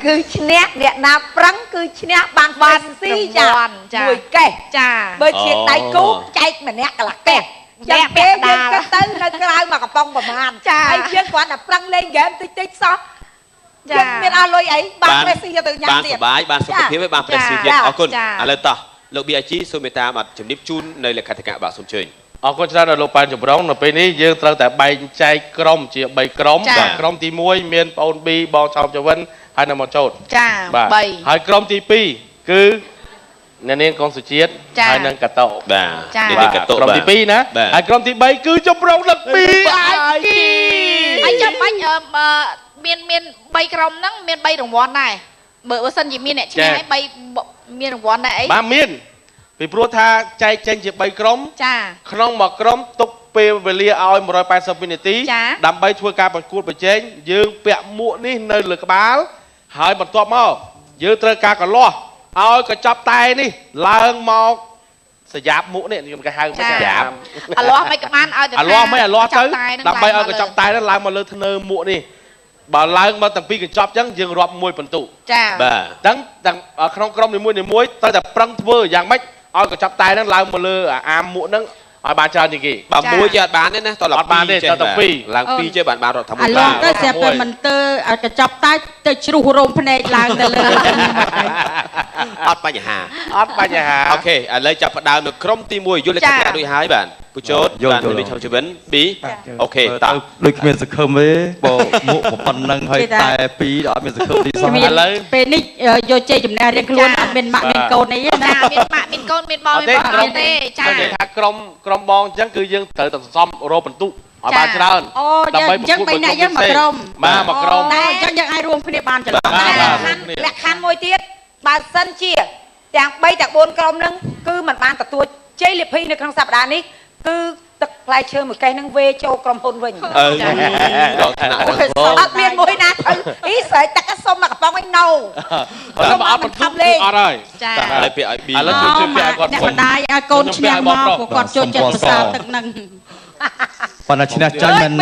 គឺឈ្នះអ្នកណាប្រឹងគឺឈ្នះបានស៊ីចាមួយកេះចាបើជាដៃគូចែកម្នាក់កន្លះកេះចាំពេលយើងទៅនៅក្រៅមកកំប៉ុងប្រមាណហើយយើងគ្រាន់តែប្រឹងលេងហ្គេមតិចសោះយើងមានអស់លុយអីបានប្រេសស៊ីទៅញ៉ាំទៀតបានសុបាយបានសុខភាពហើយបានប្រេសស៊ីទៀតអរគុណឥឡូវតោះលោកប៊ីអាជីសូមមេត្តាបាទជំរាបជូននៅលក្ខណៈបាទសូមជើញអរគុណច្រើនដល់លោកប៉ែនចម្រុងនៅពេលនេះយើងត្រូវតែបែងចែកក្រុមជា3ក្រុមបាទក្រុមទី1មានបងអូនប៊ីបងឆោមចវិនហើយនៅមកចោតចា3ហើយក្រុមទី2គឺអ្នកនាងកុងសុជាតិហើយនឹងកាតូបាទនេះកាតូក្រុមទី2ណាហើយក្រុមទី3គឺចម្រុងដឹកពីអាជីហើយចាំបាច់មាន3ក្រុមហ្នឹងមាន3រង្វាន់ដែរបើសិនជាមានអ្នកឆ្ងាយ3មានរង្វាន់ដែរអីបាទមានពីព្រោះថាចែកចេញជា3ក្រុមចាក្នុងមួយក្រុមទុកពេលវេលាឲ្យ180វិនាទីដើម្បីធ្វើការប្រកួតប្រជែងយើងពាក់មួកនេះនៅលើក្បាលហើយបន្ទាប់មកយើងត្រូវការកលាស់ឲ្យកញ្ចប់តែនេះឡើងមកសយ៉ាប់មួកនេះខ្ញុំគេហៅមកសយ៉ាប់អាលាស់មិនក៏បានឲ្យអាលាស់មិនអាលាស់ទៅដើម្បីឲ្យកញ្ចប់តែនោះឡើងមកលើធ្នើមួកនេះបើឡើងមកតាំងពីកញ្ចប់អញ្ចឹងយើងរាប់មួយបន្ទុកចាបាទទាំងក្នុងក្រុមនីមួយត្រូវតែប្រឹងធ្វើយ៉ាងម៉េចឲ្យកញ្ចប់តែហ្នឹងឡើងមកលើអាមួកហ្នឹងឲ្យបានច្រើនជាងគេបើមួយជាអត់បានទេណាតើអត់បានទេតើ2ឡើង2ជាបានរត់ថាមួយឡើងទៅស្រាប់តែមិនទៅកញ្ចប់តែទៅជ្រុះរោមភ្នែកឡើងទៅលើអត់បញ្ហាអូខេឥឡូវចាប់ផ្ដើមនៅក្រុមទី1យល់លក្ខណៈដូចហើយបាទពូជោតបានលីឆោជីវិនប៊ីអូខេតើដូចគ្មានសង្ឃឹមទេបើមុខប៉ុណ្ណឹងហើយតែ2អត់មានសង្ឃឹមទីសោះឥឡូវពេលនេះយកជ័យជំនះរៀងខ្លួនអត់មានម៉ាក់មានកូនអីណាមានម៉ាក់មានកូនមានបងមានបងអត់ទេចានិយាយថាក្រុមបងអញ្ចឹងគឺយើងត្រូវតែសន្សំរោបន្ទុកឲ្យបានច្រើនដើម្បីប្រកួត3នាក់យើងមកក្រុមបាទមកក្រុមតែអញ្ចឹងយើងអាចរួមគ្នាបានច្រឡំលក្ខខណ្ឌមួយទៀតបើសិនជាទាំង3ទាំង4ក្រុមហ្នឹងគឺมันបានទទួលជ័យលាភីនៅក្នុងសប្តាហ៍នេះគឺទឹកផ្លែឈើមួយកេះនឹងវេចូលក្រុមហ៊ុនវិញអត់មានមួយណាទៅអីស្រែកទឹកសុំមកកំប៉ុងវិញណូអត់អត់បន្ទប់លេងអត់ហើយចាឥឡូវពាក្យឲ្យប៊ីឥឡូវជួយពាក្យឲ្យគាត់អ្នកម្ដាយឲ្យកូនឈ្នះមកគាត់ចូលចិត្តភាសាទឹកនឹងប៉ុន្តែឈ្នះចាញ់មិន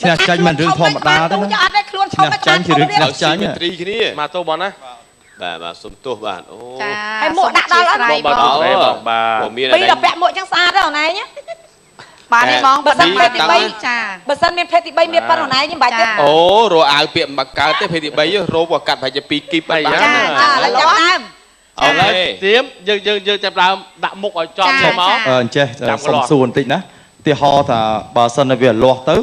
ឈ្នះចាញ់មិនរឿងធម្មតាទេណាអត់ទេខ្លួនឈប់មិនចាញ់ជារឿងឈ្នះចាញ់ត្រីគ្នាមកទោះបងណាបាទសុំទោសបាទអូហើយមួកដាក់ដល់អត់បងបាទមានពីដល់ពាក់មួកចឹងស្អាតទេអូនឯងបាទនេះបងបើសិនភេទទី3ចាបើសិនមានភេទទី3មានប៉ុណ្ណោះណៃខ្ញុំបាច់ទេអូរអាវពាក់មកកើតទេភេទទី3រោបកាត់ប្រហែលជា2គីបបានចាឥឡូវចាប់ដើមឥឡូវទៀមយើងចាប់ដើមដាក់មុខឲ្យចំទៅមកអញ្ចេះសុំសួរបន្តិចណាទីហោថាបើសិនវាលាស់ទៅ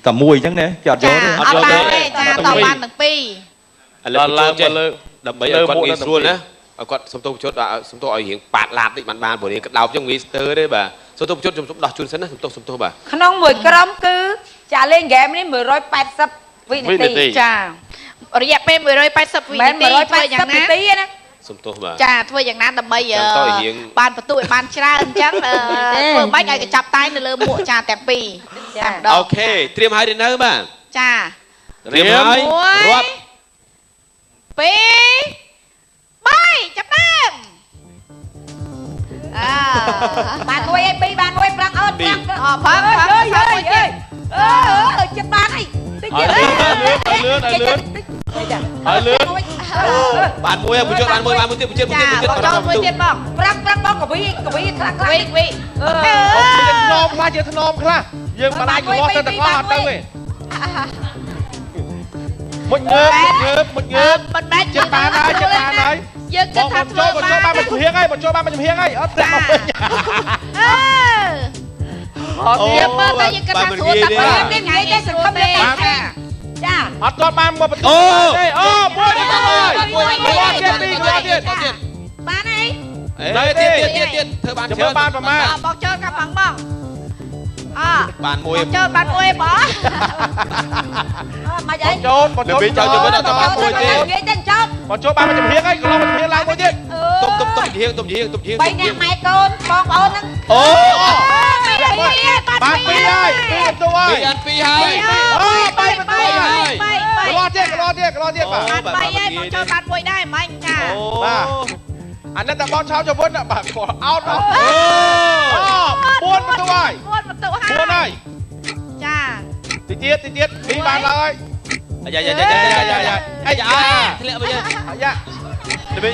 តែមួយអញ្ចឹងណាគេអត់យកទេអត់យកទេចាតបានទាំងពីរ ឥឡូវឡើងមកលើដើម្បីឲ្យគាត់ងាយស្រួលណាឲ្យគាត់សុំទោសប្រជុតសុំទោសឲ្យរៀងប៉ាតឡាបតិចបានព្រោះរៀងក្តោបចឹងងាយស្ទើរទេបាទសុំទោសប្រជុតខ្ញុំសុំដោះជូនសិនណាសុំទោសបាទក្នុងមួយក្រុមគឺចាលេងហ្គេមនេះ180វិនាទីចារយៈពេល180វិនាទីធ្វើយ៉ាងណាសុំទោសបាទចាធ្វើយ៉ាងណាដើម្បីបានបន្ទុកឲ្យបានច្រើនអញ្ចឹងធ្វើមិនឲ្យកញ្ចប់តែនៅលើមួកចាទាំងពីរចាអូខេត្រៀមហើយទេនៅបាទចាត្រៀមហើយរាប់2 3ចាប់ដើមបានមួយឯង2បានមួយប្រាំងអត់ប្រាំងផឹកចិត្តបានអីតិចទៀតលឿនបានមួយបញ្ចុះបានមួយទៀតបញ្ចុះមួយទៀតបងប្រាំងបងកវីខ្លះវីជាធ្នមខ្លះយើងមិនអាចលាស់ទៅទាំងអស់អត់ទៅទេមួយងើបមិនមែនចិត្តបានហើយយើងគិតថាធ្វើបានបញ្ចុះបានបញ្ចុះបានបញ្ចុះហើយអត់ទេមកវិញយើងមើលទៅយើងគិតថាស្រួលតែប៉ុណ្្នេះថ្ងៃនេះសង្ឃឹមលេងចាអត់ទាន់បានមកបន្ទោទេមួយទៀតបានអីទៀតធ្វើបានច្រើនបានប្រមាណបងចូលកាប់បងបានមួយចូលបានមួយបងមកអីចូលពីចូលទៅវិញដល់បានមួយទៀតនិយាយទៅចប់មកចូលបានមកជំហៀងហើយកន្លងមកជំហៀងឡើងមួយទៀតទុំហៀង3នាក់ម៉ែកូនបងប្អូនហ្នឹងបាន2ហើយ2បន្ទូហើយ2ហើយ3បន្ទូហើយកន្លងទៀតបាទបាន3ហើយបងចូលបានមួយដែរមិញចាបាទអានេះតែបងឆោចវិញបាទគាត់អោត4បន្ទូហើយ4បន្ទូហើយ4ហើយចាតិចទៀត2បានឡើយយ៉ាធ្លាក់វិញយ៉ាទៅវិញ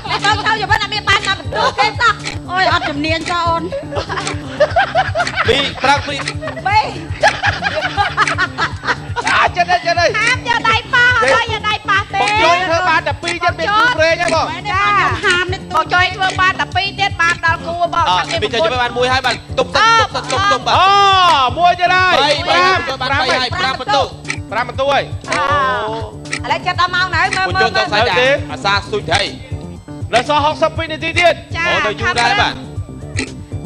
បងឆោចវិញអត់មានបានមកបន្ទូទេសោះអូយអត់ជំនាញចាអូន2ប្រាំង2ចិត្តអីហាមយកដៃប៉ះអត់យកដៃប៉ះទេបងជួយធ្វើបានតែ2ទៀតមានគូព្រេងហ្នឹងបងចាហាមនេះបងជួយធ្វើបានតែ2ទៀតបានដល់គូបងថាមានជួយបាន1ហើយបាទទុំបាទមួយទៀតហើយ5បាន3ហើយ5បន្ទុក5បន្ទុកហើយឥឡូវចិត្តដល់ម៉ោងណាមើលមើលទៅសាច់អាសាស៊ុយថៃនៅសល់62នាទីទៀតទៅយូរដែរបាទ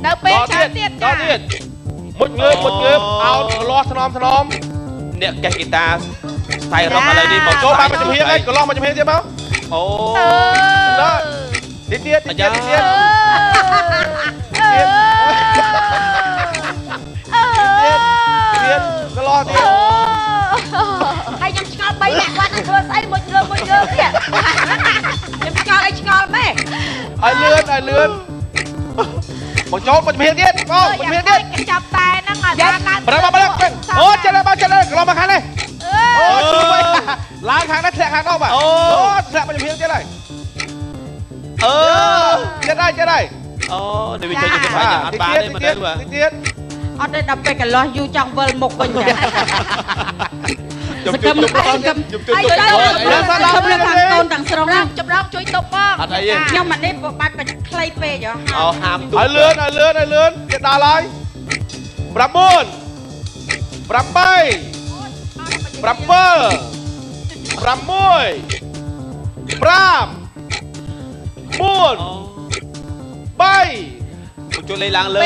នៅពេលច្រើនទៀតមុតងើបអោតលាស់ថ្នមអ្នកកេះហ្គីតាស្ថៃរ៉ុកឥឡូវនេះមកចូលបានមកជំហៀងអីកន្លងមកជំហៀងទៀតមកអូទៀតកន្លងទៀតហើយខ្ញុំឆ្ងល់3នាក់គាត់នឹងធ្វើស្អីមួយលើទៀតខ្ញុំឆ្ងល់អីឆ្ងល់ម៉េចឲ្យលឿនបងចូលមកជំហៀងទៀតបងជំហៀងទៀតចាប់តែហ្នឹងឲ្យបានឡើងអូចិត្តកន្លងមកខាងនេះឡើងខាងនេះធ្លាក់ខាងនោះបាទធ្លាក់មកជំហៀងទៀតហើយចិត្តហើយនេះវាចេញទៅបាញ់អត់បានទេមែនទេបាទទៀតអត់ទេដល់ពេលកន្លោះយូរចង់វិលមុខវិញចាខ្ញុំជួយទុកខ្ញុំខាងកូនទាំងស្រុងចម្រោកជួយទុកបងអត់អីទេខ្ញុំមិននេះបាច់ខ្លីពេកហាមទុកឲ្យលឿនគេដល់ហើយ9 8 7 6 5 4 3 2 1ជួយលេងឡើងលើ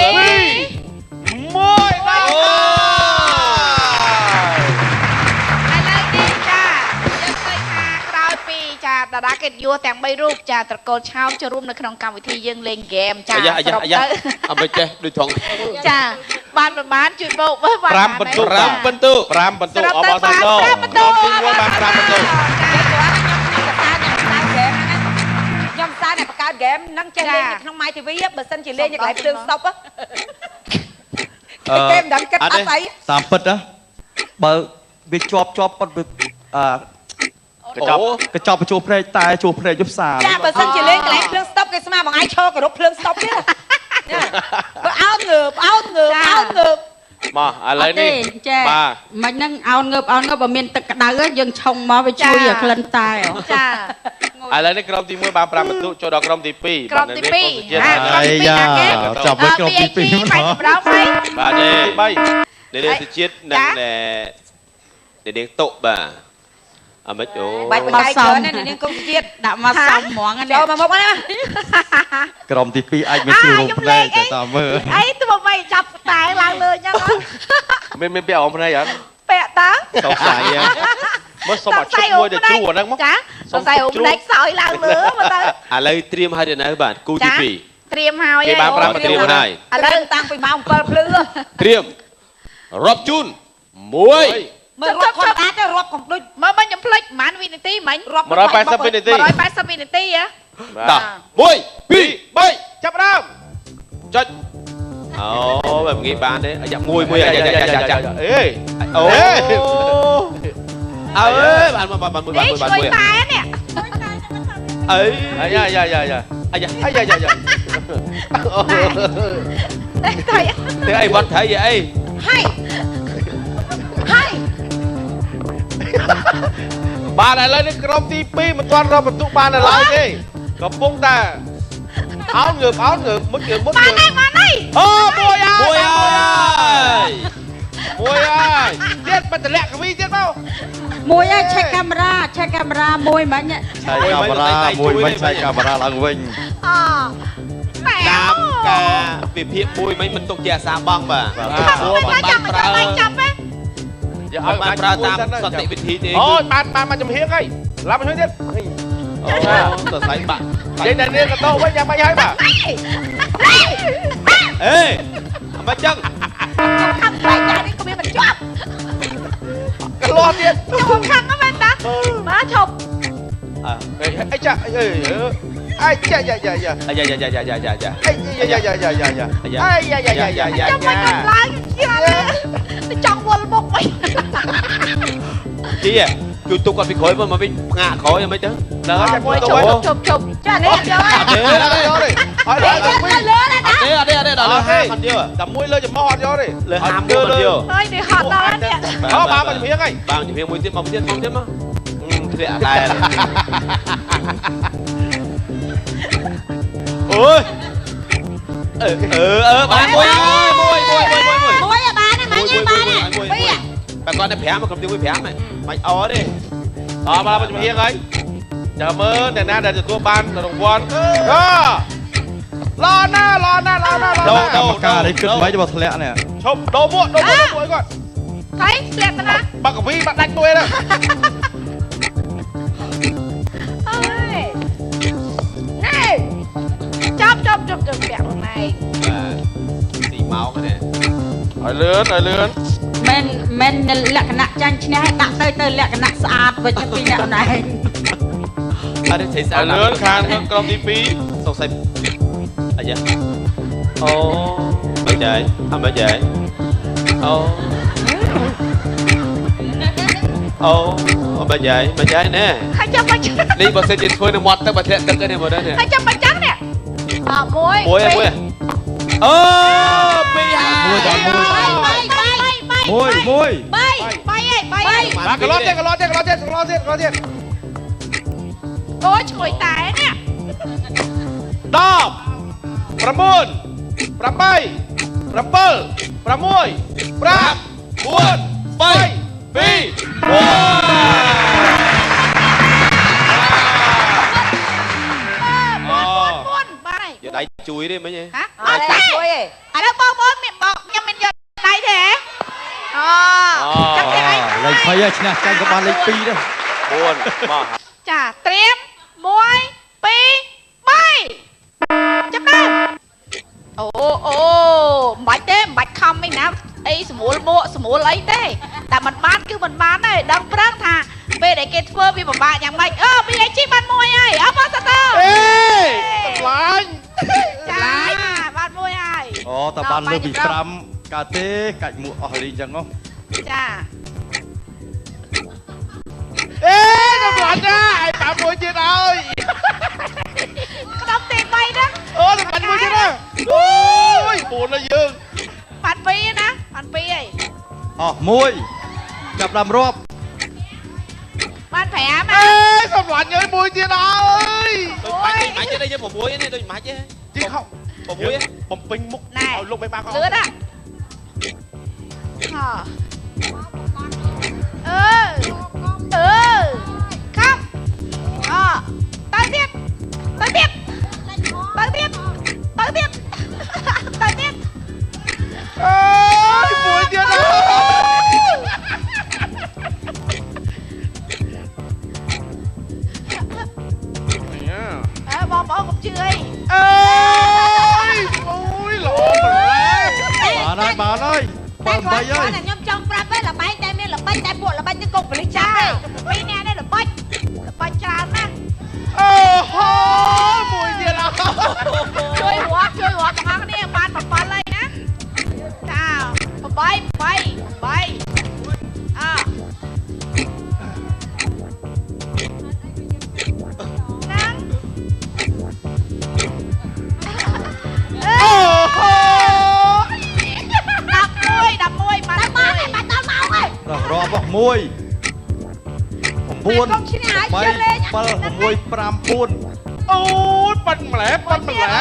ដល់តារាកិត្តិយសទាំង3រូបចាត្រកូលឆោមចូលរួមនៅក្នុងកម្មវិធីយើងលេងហ្គេមចាសរុបទៅអត់ចេះដូចត្រង់ចាបានប្រហែលជួយបោកមើល5បន្ទុកអបអរសាទរ5បន្ទុកទី1បាន5បន្ទុកខ្ញុំសារអ្នកបង្កើតហ្គេមនឹងចេះលេងនៅក្នុង My TV បើសិនជាលេងនៅកន្លែងភ្លើងស្តុបគេមិនដឹងគិតអត់ស្អីតាមពិតណាបើវាជាប់ប៉ុតកញ្ចប់បញ្ចូលភ្នែកតែជួភ្នែកយប់សាចាបើសិនជាលេងកន្លែងភ្លើងស្តុបគេស្មានបងឯងឈរគោរពភ្លើងស្តុបទៀតបើអោនងើបមកឥឡូវនេះបាទមិនហ្នឹងអោនងើបបើមានទឹកក្តៅយើងឆុងមកវាជួយក្លិនតែចាឥឡូវនេះក្រុមទី1បាន5បន្ទុកចូលដល់ក្រុមទី2ក្រុមទី2ចាប់វិញក្រុមទី2មកដល់ហើយបាទទី3នេះទៅជាតិនិងនាងតុបាទ អាមិនអូ បាច់បកាយច្រើនណាស់នាងកុំជាតិ ដាក់មកសំហ្មង ចូលមកមុខណា ក្រុមទី2អាចមានជ្រូកភ្នែកតែតាមមើល អីទៅមកបីចាប់តែឡើងលើចឹង មានពាក់អមភ្នែកអត់ ពាក់តា សង្ស័យមើលសុំមកជុំមួយទៅជ្រូកអាហ្នឹងមក ចាសង្ស័យអូផ្លេចសោយឡើងលើមើលទៅ ឥឡូវត្រៀមហើយនៅបាទគូទី ត្រៀមហើយ 2គេបានប្រាប់ត្រៀមហើយ ឥឡូវតាំងពីម៉ោង7ភ្លឺ ត្រៀមរាប់ជូន1 មើលរាប់គាត់អាចទៅរាប់កំដូច មើលមិញខ្ញុំភ្លេចប៉ុន្មានវិនាទីមិញរាប់ 180វិនាទី 180វិនាទីហ៎ តោះ1 2 3ចាប់ដើមចុចអូបែបងាយបានទេអាយ៉ាមួយអាយ៉ាអេអូអើបានមួយ ជួយតែនេះ អី អាយ៉ាយ៉ាយ៉ាយ៉ា អាយ៉ា អាយ៉ាយ៉ាយ៉ា ទៅអីវត្តថៃអី ហើយហើយ បានឥឡូវនេះក្រុមទី2មិនទាន់រកបន្ទុកបានឡើយទេកំពុងតែអោនងើបមុតងើបបានហើយ អូមួយហើយ មួយហើយ ទៀតមិនតម្លាក់កវីទៀតមក មួយហើយឆែកកាមេរ៉ាមួយមិញ ឆែកកាមេរ៉ាមួយវិញឆែកកាមេរ៉ាឡើងវិញ អូតែ តាមការវិភាគមួយមិញមិនទុកជាអាសាបង់បាទព្រោះមិនបានប្រើ ចាប់ទេ យកឲ្យ បានប្រើតាមសន្តិវិធីទេ អូបានមកចំហៀងហើយឡាប់មកជួយទៀត អូសរសៃបាក់ ចេញតែនាងកតោវិញយ៉ាងម៉េចហើយបាទ អេមិនចឹង ខាងបែកយ៉ាងនេះក៏មានបញ្ចប់ កលាស់ទៀត ខ្ញុំខាងហ្នឹងមែនតាមកឈប់ អីចាអីអាយចាយ៉ាយ៉ាយ៉ា អាយ៉ាយ៉ាយ៉ាយ៉ាយ៉ាយ៉ា អីយ៉ាយ៉ាយ៉ាយ៉ាយ៉ាអាយយ៉ាយ៉ាយ៉ាយ៉ាយ៉ា ចាំមិនឡើងទៅចង់វល់មុខវិញ ជីជួយទុកគាត់ពីក្រោយមកវិញផ្ងាកក្រោយយ៉ាងម៉េចទៅ ដល់ហើយ មួយ ទៅ ជប់ចានេះយកហើយ អត់ទេអត់ទេឲ្យដល់ ដល់លើហាមិនយក តែមួយលើចំហអត់យកទេ លើហាមួយមិនយក ហើយនេះហត់ដល់នេះ អូបានមកចំហៀងហើយ បានជំរាបមួយទៀតមកទៀតមកទៀតមកធ្លាក់ដែរអូយបានមួយបានតែគាត់តែ5មកក្រុមទី1 5មិនអត់ទេ ដល់មកចំហៀងហើយចាំមើលអ្នកណាដែលទទួលបានរង្វាន់ឡណាដូការនេះគិតមិនមកធ្លាក់នេះ ឈប់ដូរមួកគាត់ ហើយធ្លាក់ទៅណា បាក់កវីបាក់ដាច់មួយទៅ អើយណែចាប់ពាក់ខ្លួនឯង ទីមកនេះ ឲ្យលឿន មិនលក្ខណៈចាញ់ឈ្នះដាក់ទៅលក្ខណៈស្អាតវិញពីអ្នកណែ អត់ទេស្អាត លឿនខាងក្រុមទី2 សង្ស័យអាយ៉ាអូមិនដែរអត់មិនដែរអូមិនដែរណែ ហើយចាំបាច់ នេះបើសិនជាធ្វើនៅមាត់ទឹកបើធ្លាក់ទឹកនេះមកដែរនេះ ហើយចាំបាច់ចឹងនេះមួយ អូ2ហើយ មួយ 3ហើយក ន្លោទៀតអូយឈ្ងុយតែនេះ 10 9 8 7 6 5 4 3 2 1បាយ យកដៃជួយទេមិញហ៎ អត់ជួយទេឥឡូវបងមានខ្ញុំមានយកដៃទេចាំទៀតអី លេខ20ហើយឈ្នះចាញ់ក៏បានលេខ2ដែរ 4មក ចាត្រៀម1 2 3ចាប់ដើមអូមិនបាច់ទេមិនបាច់ខំឯណាអីស្រួលមួកស្រួលអីទេតែមិនបានគឺមិនបានទេដឹងប្រឹងថាពេលដែលគេធ្វើវាពិបាកយ៉ាងម៉េចមីអីជីបានមួយហើយអើបងសាទរ អេតម្លាញ ចាបានមួយហើយ អូតើបានលើពី5កើតទេកាច់មួកអស់លីអញ្ចឹងហ៎ ចា អេតម្លាញណាឯងបានមួយទៀតហើយ ក្រុមទី3ហ្នឹង អូតម្លាញមួយទៀតណាអូយ4ហើយយើង បាន2ណាបាន2ហើយ អស់1ចាប់ដើមរាប់ បាន5 អេតម្លាញហើយមួយទៀតហើយ ដូចម៉ាច់ទេយើង6នេះដូចម៉ាច់ទេ ទីខោ6បំពេញមុខឲ្យលោកមេបាក់ លឿនណាអ បងកុំជឿអី អើយអូយល្អម្ល៉េះ បានហើយ តែគាត់ខ្ញុំចង់ប្រាប់ទេល្បែងតែមានល្បិចតែពួកល្បិចនេះកុំបលិចចាស់ទេ ពីរនាក់នេះល្បិចច្រើនណាស់ អូហូមួយទៀតអើ ជួយរាប់ទាំងអស់គ្នាបាន7ហើយណាចា8អើរាប់1 9 8 7 6 5 4 អូយប៉ិនម្ល៉េះប៉ិនម្ល៉េះ 13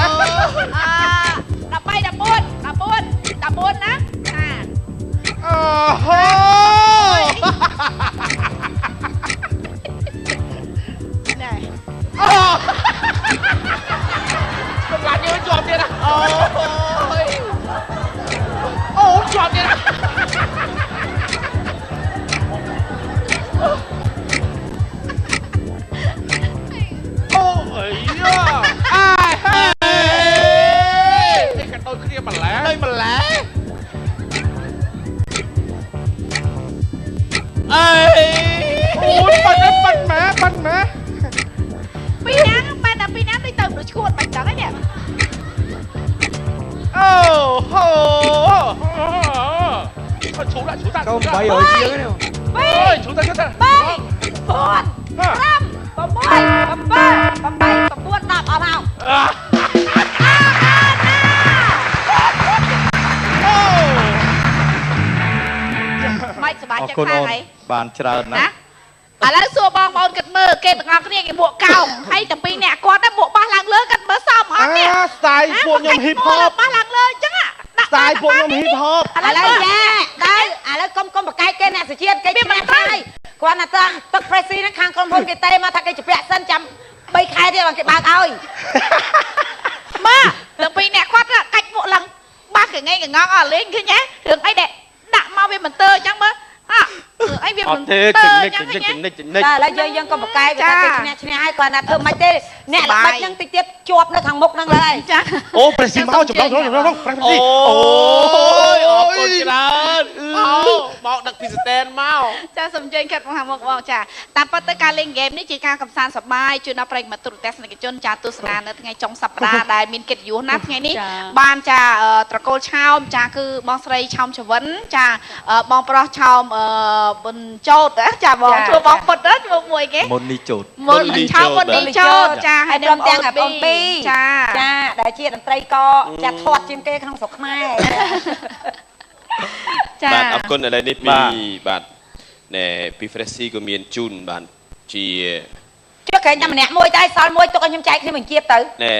14 ណាចា អូហូ ណែ សម្លាញ់យើងជាប់ទៀតណាអូជាប់ទៀតណាអូអីយ៉ានេះក៏ដូចគ្នាម្ល៉េះដូចម្ល៉េះអេអូយប៉ិនម៉ែពីរនាក់បែរតែពីរនាក់ទៅទៅឈួតបាច់ដឹងហ្នឹង អូហូឈូតកុំ300ជាងនេះអើយឈូត 3 4 5 6 7 8 9 10 អស់មក មិនសប្បាយចិត្ត អរគុណ ខ្លាំង អូន ហើយ បានច្រើនណាស់ ឥឡូវសួរបងប្អូនគិតមើលគេទាំងអស់គ្នាគេមួកកោងហើយតែពីរនាក់គាត់តែមួកបោះឡើងលើគិតមើលសមអត់នេះ ស្ទាយពួកខ្ញុំហ៊ីបហប បោះឡើងលើអញ្ចឹងដាក់ ស្ទាយពួកខ្ញុំហ៊ីបហប ឥឡូវយ៉ាដល់ឥឡូវកុំបកែកគេអ្នកសុជាតិគេឈ្នះហើយគាត់ណាតាំងទឹកប្រេស៊ីហ្នឹងខាងក្រុមហ៊ុនគេទេមកថាគេជពាក់សិនចាំ3ខែទៀតបងគេបើកឲ្យ មកទាំងពីរនាក់គាត់កាច់មួកឡើងបាក់កងេកងងអត់លេងឃើញទេរឿងអីដែលដាក់មកវាមិនទើអញ្ចឹងមើលអីវា អ មិន ត់ទេ ទើ ជំនិច តែឥឡូវយើងក៏បកែកថាគេឈ្នះហើយគាត់ណាធ្វើមិនទេអ្នកល្បិចហ្នឹងតិចទៀតជាប់នៅខាងមុខហ្នឹងឡើយ ចា អូប្រេស៊ីមកចម្លងប្រេស៊ីអូយអរគុណច្រើនមកដឹកពីស្តែនមក ចាសូមជើញកាត់មកមកបងចាតាមពិតទៅការលេងហ្គេមនេះជាការកំសាន្តសប្បាយជួយដល់ប្រិយមិត្តទូរទស្សនិកជនចាទស្សនានៅថ្ងៃចុងសប្តាហ៍ដែលមានកិត្តិយសណាថ្ងៃនេះបានចាត្រកូលឆោមចាគឺបងស្រីឆោមចវិនចាបងប្រុសឆោមប៊ុនចោតចាបងជួបបងពុតជួបមួយគេ មុននេះជូត មុនឆោមមុននេះចោតចា ហើយព្រមទាំងអាបងពីរ ចា ចាដែលជាតន្ត្រីក៏ចាធាត់ជាងគេក្នុងស្រុកខ្មែរ ចា បាទអរគុណឥឡូវនេះពីបាទណែពី Freshy ក៏មានជូនបានជា ជឿក្រែងតែម្នាក់មួយតែសល់មួយទុកឲ្យខ្ញុំចែកគ្នាបញ្ជាបទៅ ណែ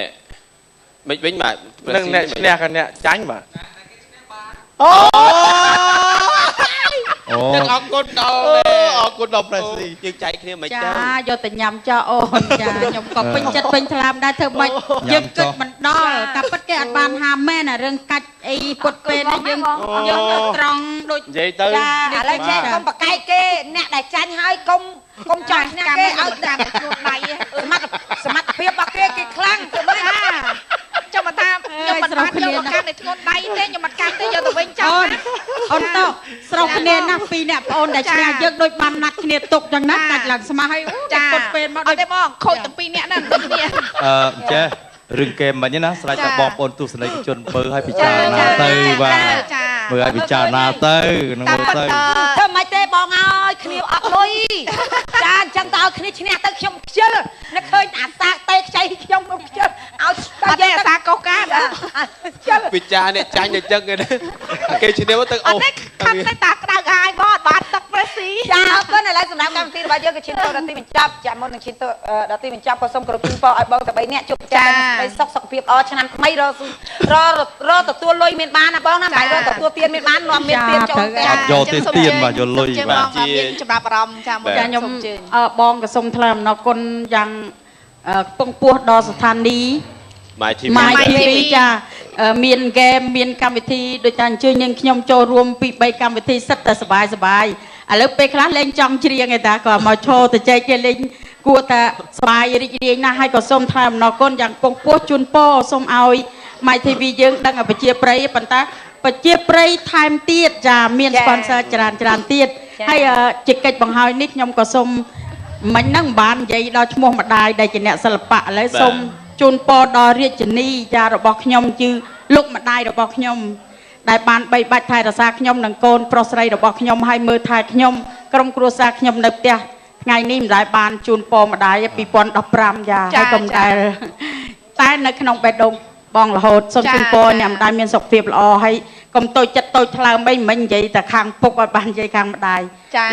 មិនវិញបាទ នឹងអ្នកឈ្នះក៏អ្នកចាញ់បាទ អូ នឹងអរគុណដល់ Freshy យើងចែកគ្នាមិន ចា ទៅ យកទៅញ៉ាំចោអូនចាខ្ញុំក៏ពេញចិត្តពេញថ្លាមដែរធ្វើម៉េចយើងគិតមិនដល់តែពិតគេអត់បានហាមមែនអារឿងកាច់អីពុតពេលនេះយើងត្រង់ដូច និយាយទៅ ចាឥឡូវចេះកុំបកែកគេអ្នកដែលចាញ់ហើយកុំចង់ឈ្នះគេឲ្យតាមខ្លួនដៃសមត្ថភាពរបស់គេខ្លាំងទៅណា ចាំមកថាខ្ញុំមិនបានយកមកកាន់ในធ្ងន់ដៃទេខ្ញុំមិនកាន់ទេយកទៅវិញចោល អូនទៅស្រុកគ្នាណាស់ពីរអ្នកប្អូនដែលឈ្នះយើងដូចបានណាត់គ្នាទុកយ៉ាងណាកាច់ឡើងស្មាស់ហើយចាពុតពេលមក អត់ទេបងខូចទាំងពីរអ្នកហ្នឹងដូចគ្នា ចេះរឿងហ្គេមមិញណាស្រេចតែបងប្អូនទស្សនិកជនមើលឲ្យពិចារណាទៅបាទមើលឲ្យពិចារណាទៅនឹងមើលទៅ ធ្វើមិនទេបងអើយគ្នាអត់លុយចាអញ្ចឹងទៅឲ្យគ្នាឈ្នះទៅខ្ញុំខ្ជិលនឹកឃើញអាសាតេខ្ចីខ្ញុំខ្ជិលឲ្យ អត់ទេអាសាកោកា ខ្ជិល វិចារអ្នកចាញ់អញ្ចឹងគេគេឈ្នះទៅអូ អត់ទេខាត់តែតាក្តៅអាយបងអត់បានទឹកប្រេស៊ី ចាអរគុណឥឡូវសម្រាប់កម្មវិធីរបស់យើងក៏ឈានទៅដល់ទីបញ្ចប់ចាមុននឹងឈានទៅដល់ទីបញ្ចប់ក៏សូមគោរពជូនពរឲ្យបងទាំង3នាក់ជួបចាឲ្យសុខភាពល្អឆ្នាំថ្មីរទទួលលុយមានបានណាបងណាមិនរទទួលទានមានបាននាំមានទានចូល អត់យកទេទៀនបាទយកលុយ ជា បាទ បងមានចំណាប់អារម្មណ៍ចាមកខ្ញុំ បងក៏សូមថ្លែងអំណរគុណយ៉ាងខ្ពង់ខ្ពស់ដល់ស្ថានីយ៍ My TV My TV ចាមានហ្គេមមានកម្មវិធីដូចតែអញ្ជើញយើងខ្ញុំចូលរួមពី3កម្មវិធីសិតតែសบายឥឡូវពេលខ្លះលេងចង់ច្រៀងឯតាក៏មកឈរទៅចែកគេលេង គួរតែស្បាយរីករាយណាស់ហើយក៏សូមថ្លែងអំណរគុណយ៉ាងពងពោះជូនពរសូមឲ្យម៉ៃធីវីយើងដឹងឲ្យប្រជាប្រិយប៉ុន្តែប្រជាប្រិយថែមទៀតចាមាន sponsor ច្រើនទៀតហើយជាកិច្ចបង្ហើយនេះខ្ញុំក៏សូមមិញហ្នឹងមិនបាននិយាយដល់ឈ្មោះម្ដាយដែលជាអ្នកសិល្បៈឥឡូវសូមជូនពរដល់រាជនីចារបស់ខ្ញុំគឺលោកម្ដាយរបស់ខ្ញុំដែលបានបីបាច់ថែរក្សាខ្ញុំនិងកូនប្រុសស្រីរបស់ខ្ញុំឲ្យមើលថែខ្ញុំក្រុមគ្រួសារខ្ញុំនៅផ្ទះថ្ងៃនេះមិនដែលបានជូនពរម្ដាយ2015ចាហើយកុំដែលតែនៅក្នុងបេះដូងបងរហូតសូមជូនពរអ្នកម្ដាយមានសុខភាពល្អហើយកុំតូចចិត្តតូចថ្លើមអីមិននិយាយតែខាងពុកឲ្យបាននិយាយខាងម្ដាយ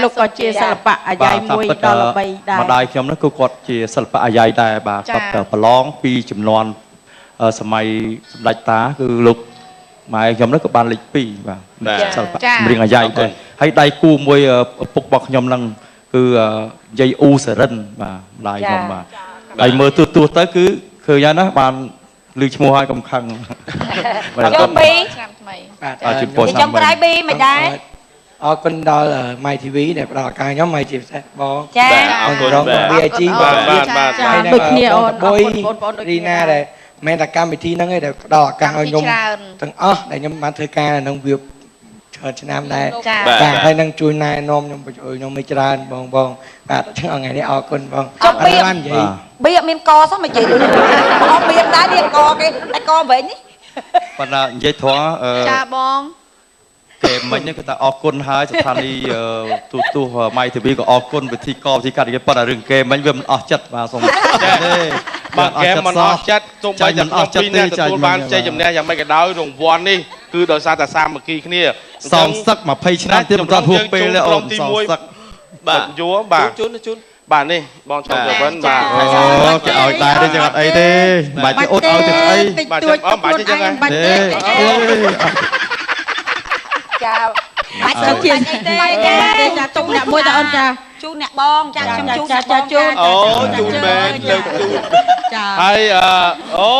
លោកក៏ជាសិល្បៈអាយ៉ៃមួយដល់ល្បីដែរម្ដាយខ្ញុំនោះគឺគាត់ជាសិល្បៈអាយ៉ៃដែរបាទគាត់ប្រឡងពីចំនួនសម័យសម្ដេចតាគឺលោកម៉ែខ្ញុំនោះក៏បានលេខ2បាទសិល្បៈចម្រៀងអាយ៉ៃដែរហើយដៃគូមួយឪពុករបស់ខ្ញុំហ្នឹងគឺយាយអ៊ូសរិនបាទម្ដាយខ្ញុំបាទហើយមើលទូទៅគឺឃើញណាបានឮឈ្មោះឲ្យកំខឹងចូលពីឆ្នាំថ្មីបាទជប៉ុនចាំក្រោយពីមិនដែរអរគុណដល់ My TV ដែលផ្ដល់ឱកាសខ្ញុំមកជាពិសេសបងចាអរគុណដល់ VIG បាទដូចគ្នាអូនបងរីណាដែលមិនតែកម្មវិធីហ្នឹងឯងដែលផ្ដល់ឱកាសឲ្យខ្ញុំទាំងអស់ដែលខ្ញុំបានធ្វើការនៅក្នុងវាច្រើនឆ្នាំដែរបាទហើយនឹងជួយណែនាំខ្ញុំបញ្ចូលខ្ញុំមិនច្រើនបងបាទថ្ងៃនេះអរគុណបងចុះបាននិយាយបៀមានកសោះមកនិយាយដូចអត់មានដែរមានកគេតែកវិញនេះប៉ុន្តែនិយាយធំចាបងគេមិញនេះគឺថាអរគុណហើយស្ថានីយ៍ទូម៉ៃធីវីក៏អរគុណវិធីកាត់គេប៉ុន្តែរឿងគេមិញវាមិនអស់ចិត្តបាទសូមទេបាទគេមិនអស់ចិត្តទោះបីតែអស់ចិត្តទេទទួលបានជ័យជំនះយ៉ាងម៉េចក៏ដោយរង្វាន់នេះគឺដោយសារតែសាមគ្គីគ្នាសងសឹក20ឆ្នាំទៀតមិនទាន់ហួសពេលទេអូនសងសឹកបាទយួរបាទជូនបាទនេះបងឆោមទៅវិញបាទអូគេឲ្យដែរទេចឹងអត់អីទេបាច់ទៅអត់ឲ្យទៅអីបាទចឹងអត់បាច់ចឹងហ្នឹងចាបាច់ទៅជាអីទេចាជូនអ្នកមួយតើអូនចាជូនអ្នកបងចាខ្ញុំជូនចាជូនអូជូនមែនលើកជូនចាហើយអូ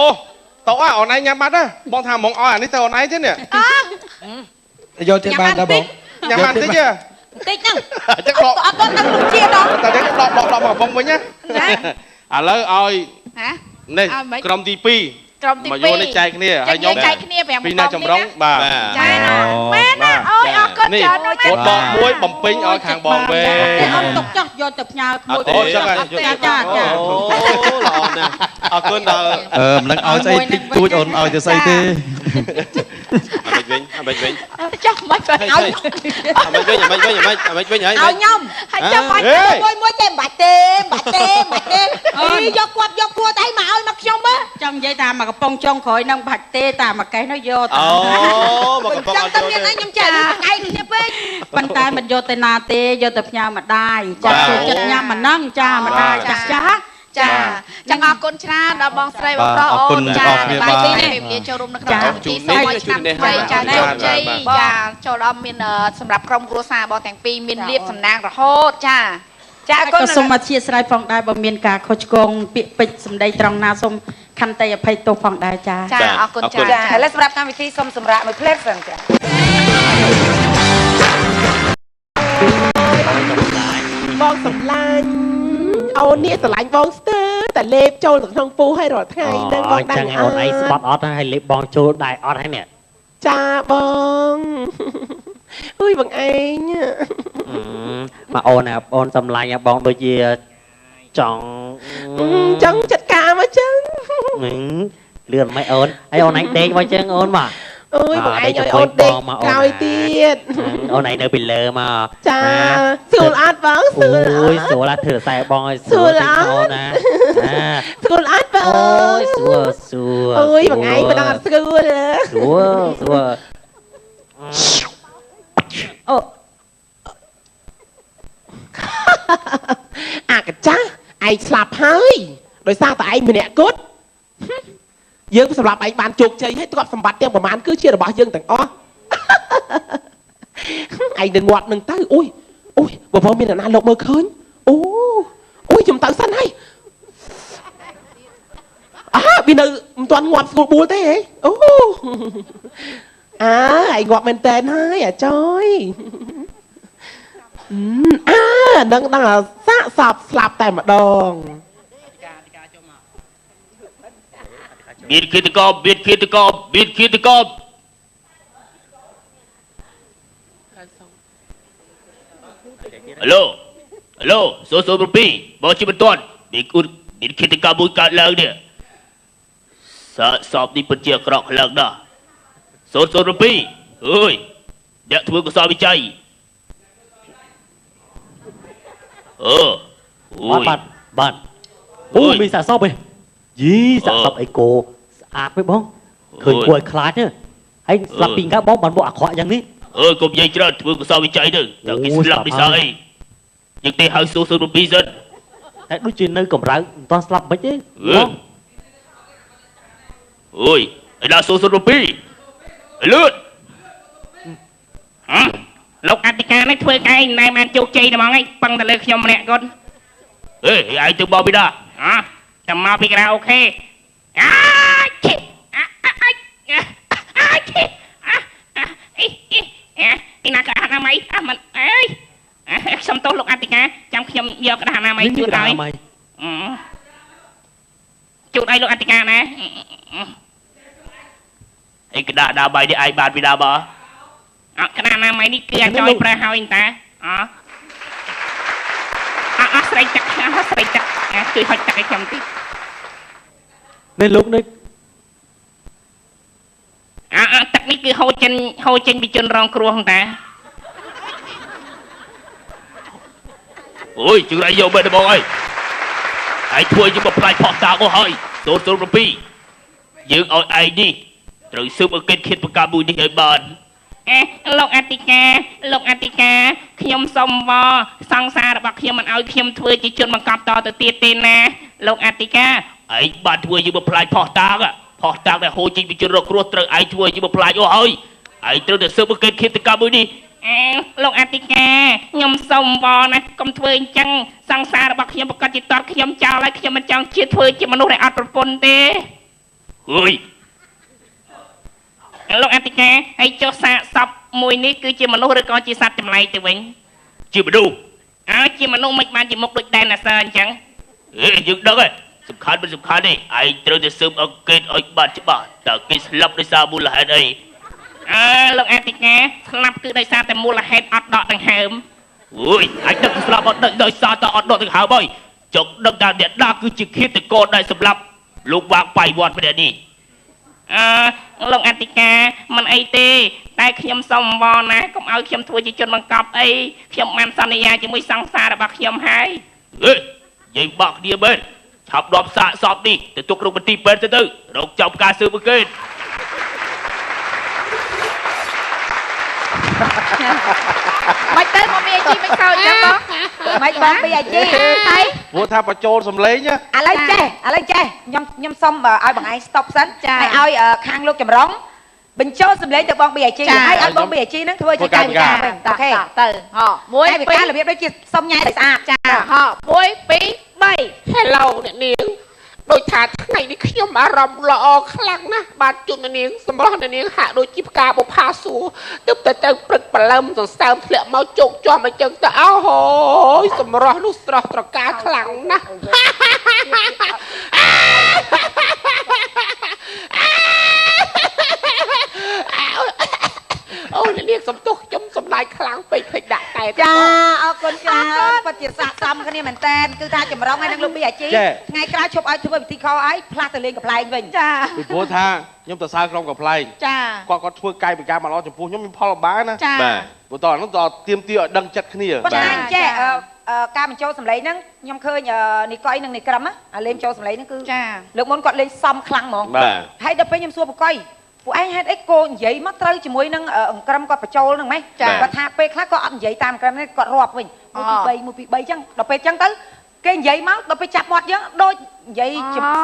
តោះអូនឯងញ៉ាំបាត់ណាបងថាហ្មងឲ្យអានេះទៅអូនឯងទេនេះយកទៅបានដែរបងញ៉ាំបានតិចទេតិចហ្នឹងចឹងដកអត់ទាន់ដឹងរសជាតិដល់តែចឹងដកមកកំវិញណាឥឡូវឲ្យនេះក្រុមទី2ក្រុមទី2មកយកនេះចែកគ្នាហើយខ្ញុំចែកគ្នា5ពីអ្នកចម្រុងបាទចាមែនណាអូយអរគុណច្រើនណាស់មែនបងមួយបំពេញឲ្យខាងបងវេអត់ទុកចោះយកទៅផ្ញើមួយអូចឹងហើយចាអូល្អណាស់អរគុណដល់មិននឹងឲ្យស្អីតិចតួចអូនឲ្យទៅស្អីទេអាមិនវិញចុះមិនទៅឲ្យអាមិនវិញហើយឲ្យខ្ញុំហើយចាំបាច់មួយទេមិនបាច់ទេយកគាត់យកគួរតែមកឲ្យមកខ្ញុំចង់និយាយថាមកកំប៉ុងចុងក្រោយនឹងបាច់ទេតាមកកេះនោះយកអូមកកំប៉ុងចង់តែមានខ្ញុំចាឯងគ្នាពេកប៉ុន្តែមិនយកទៅណាទេយកទៅផ្ញើម្ដាយចាចូលចិត្តញ៉ាំអាហ្នឹងចាម្ដាយចាចាចឹងអរគុណច្រើនដល់បងស្រីបងប្រុសអូនចាបាយពីនេះវាចូលរួមនៅក្នុងកម្មវិធីសូមឲ្យឆ្នាំថ្មីចាជោគជ័យចាចូលដល់មានសម្រាប់ក្រុមគ្រួសារបងទាំងពីរមានលៀបសំណាងរហូតចាអរគុណសូមអធិស្ឋានផងដែរបើមានការខុសឆ្គងពាក្យពេចន៍សម្ដីត្រង់ណាសូមខន្តីអភ័យទោសផងដែរចាអរគុណចាឥឡូវសម្រាប់កម្មវិធីសូមសម្រាប់មួយភ្លេតសិនចាបងសម្លាញ់អូននេះស្រឡាញ់បងស្ទើរតែលេបចូលទៅក្នុងពុះឲ្យរាល់ថ្ងៃនឹងបងដឹងអូនអីស្បត់អត់ហើយលេបបងចូលដែរអត់ហើយនេះចាបងអុយបងឯងមកអូនសម្លាញ់បងដូចជាចង់ចាត់ការមកចឹងលឿនមិនអូនហើយអូនឯងដេកមកចឹងអូនមកអើយបងឯងឲ្យអូនដេកក្រោយទៀតអូនឯងនៅពីលើមកចាស្រួលអត់បងស្រួលអូយស្រួលធ្វើខ្សែបងឲ្យស្រួលអូនណាស្រួលអត់បងអូយស្រួលអូយបងឯងមិនដឹងអត់ស្រួលស្រួលអូអាកចាស់ឯងស្លាប់ហើយដោយសារតែឯងម្នាក់គត់យើងសម្រាប់ឯងបានជោគជ័យហើយទ្រព្យសម្បត្តិទាំងប្រមាណគឺជារបស់យើងទាំងអស់ឯងនឹងងាប់នឹងទៅអូយបងប្អូនមានអ្នកណាលោកមើលឃើញអូយខ្ញុំទៅសិនហើយវានៅមិនទាន់ងាប់ស្រួលបួលទេហ៎អូឯងងាប់មែនតើហើយអាចយ អានឹងដឹងសាកសពស្លាប់តែម្ដង biệt kia tự cọp biệt kia tự cọp biệt kia tự cọp alo alo số rupi bao nhiêu bên toàn biệt kia tự cọp bùi cạn lần nè sợ sọp đi bên chia cọp lần đó số rupi ơi đẹp thưa của sao bị cháy bạn mình xả sọp đi dí xả sọp ấy cô ác với bóng khởi quầy khá nhá anh làm bình các bóng bắn bộ ác họa chẳng ní cùng dây cho thưa của sao bị cháy được đừng cái slap đi sao ấy nhưng tê hơi số rupi dân đấy đôi chuyện nơi cổng ráo toàn slap mấy chứ ôi ấy là số rupi lướt lúc Attica nó thuê cái này mà chụp chi nè mọi người bằng lên nhom nè con ê ai từ bao bị đa hả cầm mau bị ra ok cái nào cả hai mấy mình ấy xong tốt lúc Attica trong khi giờ cái hai mấy chút đây chút đây lúc Attica nè cái đá bay đi ai bàn bị đá bỏ cái nào mày đi kia cho pra hao anh ta sợi chắc chui hơi chắc cái chồng tí nên lúc đấy chắc ní cứ hôi chân bị chân rong cua không ta ôi chừng này vô bên đây bọn ơi ai thua nhưng mà phải phọt ta có hơi số rupi dưỡng ôi ai đi rồi sư mà kết khiết mà ca bùi đi hơi bànលោកអតិកាខ្ញុំសុំវសង្សាររបស់ខ្ញុំមិនឲ្យខ្ញុំធ្វើជាជនបង្កប់តទៅទៀតទេណាលោកអតិកាឯងបានធ្វើជាផ្លាយផោះតាងដែលហូរចេញពីជនរងគ្រោះត្រូវឯងធ្វើជាផ្លាយអស់ហើយឯងត្រូវតែស៊ើបអង្កេតឃាតកម្មមួយនេះលោកអតិកាខ្ញុំសុំវណាកុំធ្វើអញ្ចឹងសង្សាររបស់ខ្ញុំប្រកាសជាតតខ្ញុំចោលហើយខ្ញុំមិនចង់ជាធ្វើជាមនុស្សដែលអត់ប្រពន្ធទេអើយលោកអតិកាហើយចុះសាកសពមួយនេះគឺជាមនុស្សឬក៏ជាសត្វចម្លែកទៅវិញជាមនុស្សជាមនុស្សមិនបានជាមុខដូចដែនណាសើអញ្ចឹងយើងដឹងហើយសំខាន់មិនសំខាន់ទេឯងត្រូវតែស៊ើបអង្កេតឲ្យបានច្បាស់តើគេស្លាប់ដោយសារមូលហេតុអីលោកអតិកាស្លាប់គឺដោយសារតែមូលហេតុអត់ដកដង្ហើមអូយអាចដឹកស្លាប់អត់ដោយសារតែអត់ដកដង្ហើមហើយចុកដឹកថាអ្នកដាគឺជាឃាតករដែលសម្លាប់លោកវាងបៃវត្តម្នាក់នេះលោកអតិកាមិនអីទេតែខ្ញុំសុំវណាកុំឲ្យខ្ញុំធ្វើជាជនបង្កប់អីខ្ញុំបានសន្យាជាមួយសង្សាររបស់ខ្ញុំហើយយើងបាក់គ្នាមែនឆាប់ដបសាកសពនេះទៅទុកក្នុងមន្ទីរពេទ្យទៅរកចាប់ការស៊ើបអង្កេតមិនទៅមកមានអាជីមិនខោអញ្ចឹងបងមិនបងមានអាជីហើយព្រោះថាបញ្ចូលសំឡេងឥឡូវចេះខ្ញុំសុំឲ្យបងឯង stop សិនហើយឲ្យខាងលោកចម្រុងបញ្ចូលសំឡេងទៅបងប៊ីអាជីហើយឲ្យបងប៊ីអាជីហ្នឹងធ្វើជាកាយវិការវិញអូខេទៅហ៎មួយពីការរបៀបដូចជាសុំញ៉ែឲ្យស្អាតចាហ៎1 2 3 Hello អ្នកនាងដោយថាថ្ងៃនេះខ្ញុំអារម្មណ៍ល្អខ្លាំងណាស់បានជួបអ្នកនាងសម្រាប់អ្នកនាងហាក់ដូចជាផ្កាបុផាសួរទៅព្រឹកបលឹមសន្សើមធ្លាក់មកជោគជាំអញ្ចឹងទៅអោយសម្រាប់នោះស្រស់ត្រកាខ្លាំងណាស់អូអ្នកនាងសំទោសខ្ញុំសម្លាយខ្លាំងពេកភ្លេចដាក់តែចាអរគុណច្រើនពិតជាស័ក្តិសមគ្នាមែនតើគឺថាចម្រុងហើយនឹងលោកប៊ីអាជីថ្ងៃក្រោយឈប់ឲ្យធ្វើពិធីខឲ្យផ្លាស់ទៅលេងកំ pl ែងវិញចាពីព្រោះថាខ្ញុំទៅសើក្រុមកំ pl ែងចាគាត់ធ្វើកាយវិការមកល្អចំពោះខ្ញុំមានផលបានណាបាទព្រោះតោះហ្នឹងតទៀមទាឲ្យដឹងចិត្តគ្នាបាទចេះការបញ្ចូលសម្លេងហ្នឹងខ្ញុំឃើញនីកុយនិងនីក្រឹមលេងចូលសម្លេងហ្នឹងគឺចាលើកមុនគាត់លេងសំខ្លាំងហ្មងហើយដល់ពេលខ្ញុំសួរប្រកុយពួកឯងហេតុអីគោនិយាយមកត្រូវជាមួយនឹងអង្គក្រឹមគាត់បញ្ចូលហ្នឹងម៉េចគាត់ថាពេលខ្លះគាត់អត់និយាយតាមក្រឹមនេះគាត់រាប់វិញ1 2 3 1 2 3អញ្ចឹងដល់ពេលអញ្ចឹងទៅគេនិយាយមកដល់ពេលចាប់មាត់យើងដូចនិយាយ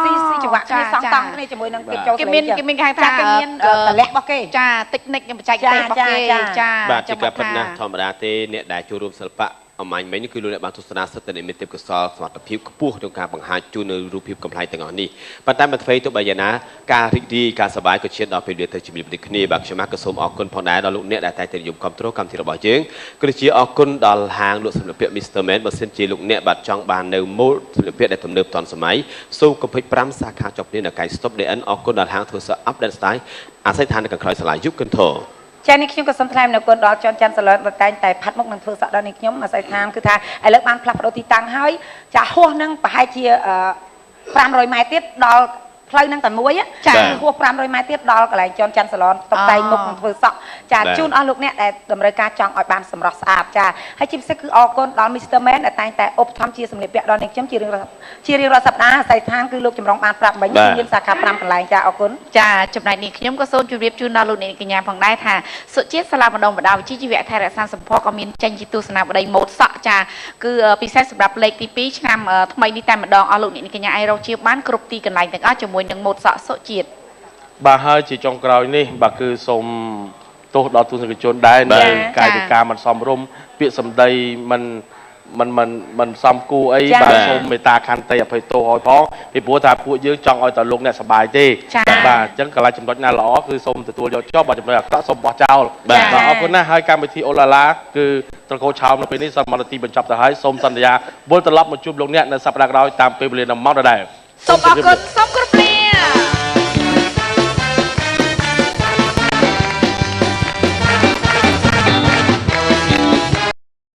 ស៊ីចង្វាក់គ្នាសងតង់គ្នាជាមួយនឹងគេចូលគេមានគេថាគេមានតម្លាក់របស់គេចា technique បច្ចេកទេសរបស់គេចាបាទជាការពិតណាស់ធម្មតាទេអ្នកដែលចូលរួមសិល្បៈ អំញ្ញមិញគឺលោកអ្នកបានទស្សនាសិទ្ធិតែមានទេពកោសល្យសមត្ថភាពខ្ពស់ក្នុងការបង្ហាញជូននៅរូបភាពកំ pl ទាំងអស់នេះប៉ុន្តែមិនធ្វើទៅបីយ៉ាងណាការរីករាយការសប្បាយក៏ជាដល់ពេលវេលាទៅជំរាបលាគ្នាបាទខ្ញុំក៏សូមអរគុណផងដែរដល់លោកអ្នកដែលតែងតែនិយមគ្រប់គ្រងកម្មវិធីរបស់យើងក៏ជាអរគុណដល់ហាងលក់សម្លៀកបំពាក់ Mr. Man បើសិនជាលោកអ្នកបាទចង់បាននៅម៉ូដសម្លៀកបំពាក់ដែលទំនើបទាន់សម័យសូមកុំភ្លេច5សាខាជាប់គ្នានៅកែ Stop DN អរគុណដល់ហាងធ្វើសក់ Update Style អាស័យដ្ឋាននៅខាងក្រោយសាលាយុគន្ធរចានេះខ្ញុំក៏សូមថ្លែងនៅគុណដល់ចនច័ន្ទសាឡនដែលតែងតែផាត់មុខនឹងធ្វើសក់ដល់នេះខ្ញុំអាស័យដ្ឋានគឺថាឥឡូវបានផ្លាស់ប្ដូរទីតាំងហើយចាហួសនឹងប្រហែលជា500ម៉ែត្រទៀតដល់ផ្លូវនឹងតែមួយចាហួស500ម៉ែត្រទៀតដល់កន្លែងចនច័ន្ទសាឡនតុបតែងមុខនឹងធ្វើសក់ចាជូនអស់លោកអ្នកដែលតម្រូវការចង់ឲ្យបានសម្រស់ស្អាតចាហើយជាពិសេសគឺអរគុណដល់ Mr. Man ដែលតែងតែឧបត្ថម្ភជាសម្លៀកបំពាក់ដល់អ្នកខ្ញុំជារៀងរាល់សប្តាហ៍អាស័យដ្ឋានគឺលោកចម្រុងបានប្រាប់មិញមានសាខា5កន្លែងចាអរគុណចាចំណែកនេះខ្ញុំក៏សូមជម្រាបជូនដល់លោកអ្នកកញ្ញាផងដែរថាសុជាតិសាលាបណ្ដុំបណ្ដាវិជ្ជាជីវៈថែរក្សាសម្ផស្សក៏មានចេញជាទស្សនាបដីម៉ូដសក់ចាគឺពិសេសសម្រាប់លេខទី2ឆ្នាំថ្មីនេះតែម្ដងអស់លោកអ្នកកញ្ញាអាចរកជាបានគ្រប់ទីកន្លែងទាំងអស់ជាមួយនឹងម៉ូដសក់សុជាតិបាទហើយជាចុងក្រោយនេះបាទគឺសូមទោសដល់ទស្សនិកជនដែរនៅកាយវិការមិនសមរម្យពាក្យសម្ដីមិនសមគួរអីបាទសូមមេត្តាខន្តីអភ័យទោសឲ្យផងពីព្រោះថាពួកយើងចង់ឲ្យតែលោកអ្នកសប្បាយទេបាទអញ្ចឹងកន្លែងចំណុចណាល្អគឺសូមទទួលយកចុះបាទចំណុចអាក្រក់សូមបោះចោលបាទអរគុណណាស់ហើយកម្មវិធីអូឡាឡាគឺត្រកូលឆោមនៅពេលនេះសមត្ថទីបញ្ចប់ទៅហើយសូមសន្យាវិលត្រឡប់មកជួបលោកអ្នកនៅសប្តាហ៍ក្រោយតាមពេលវេលាម៉ោងដដែលសូមអរគុណសូម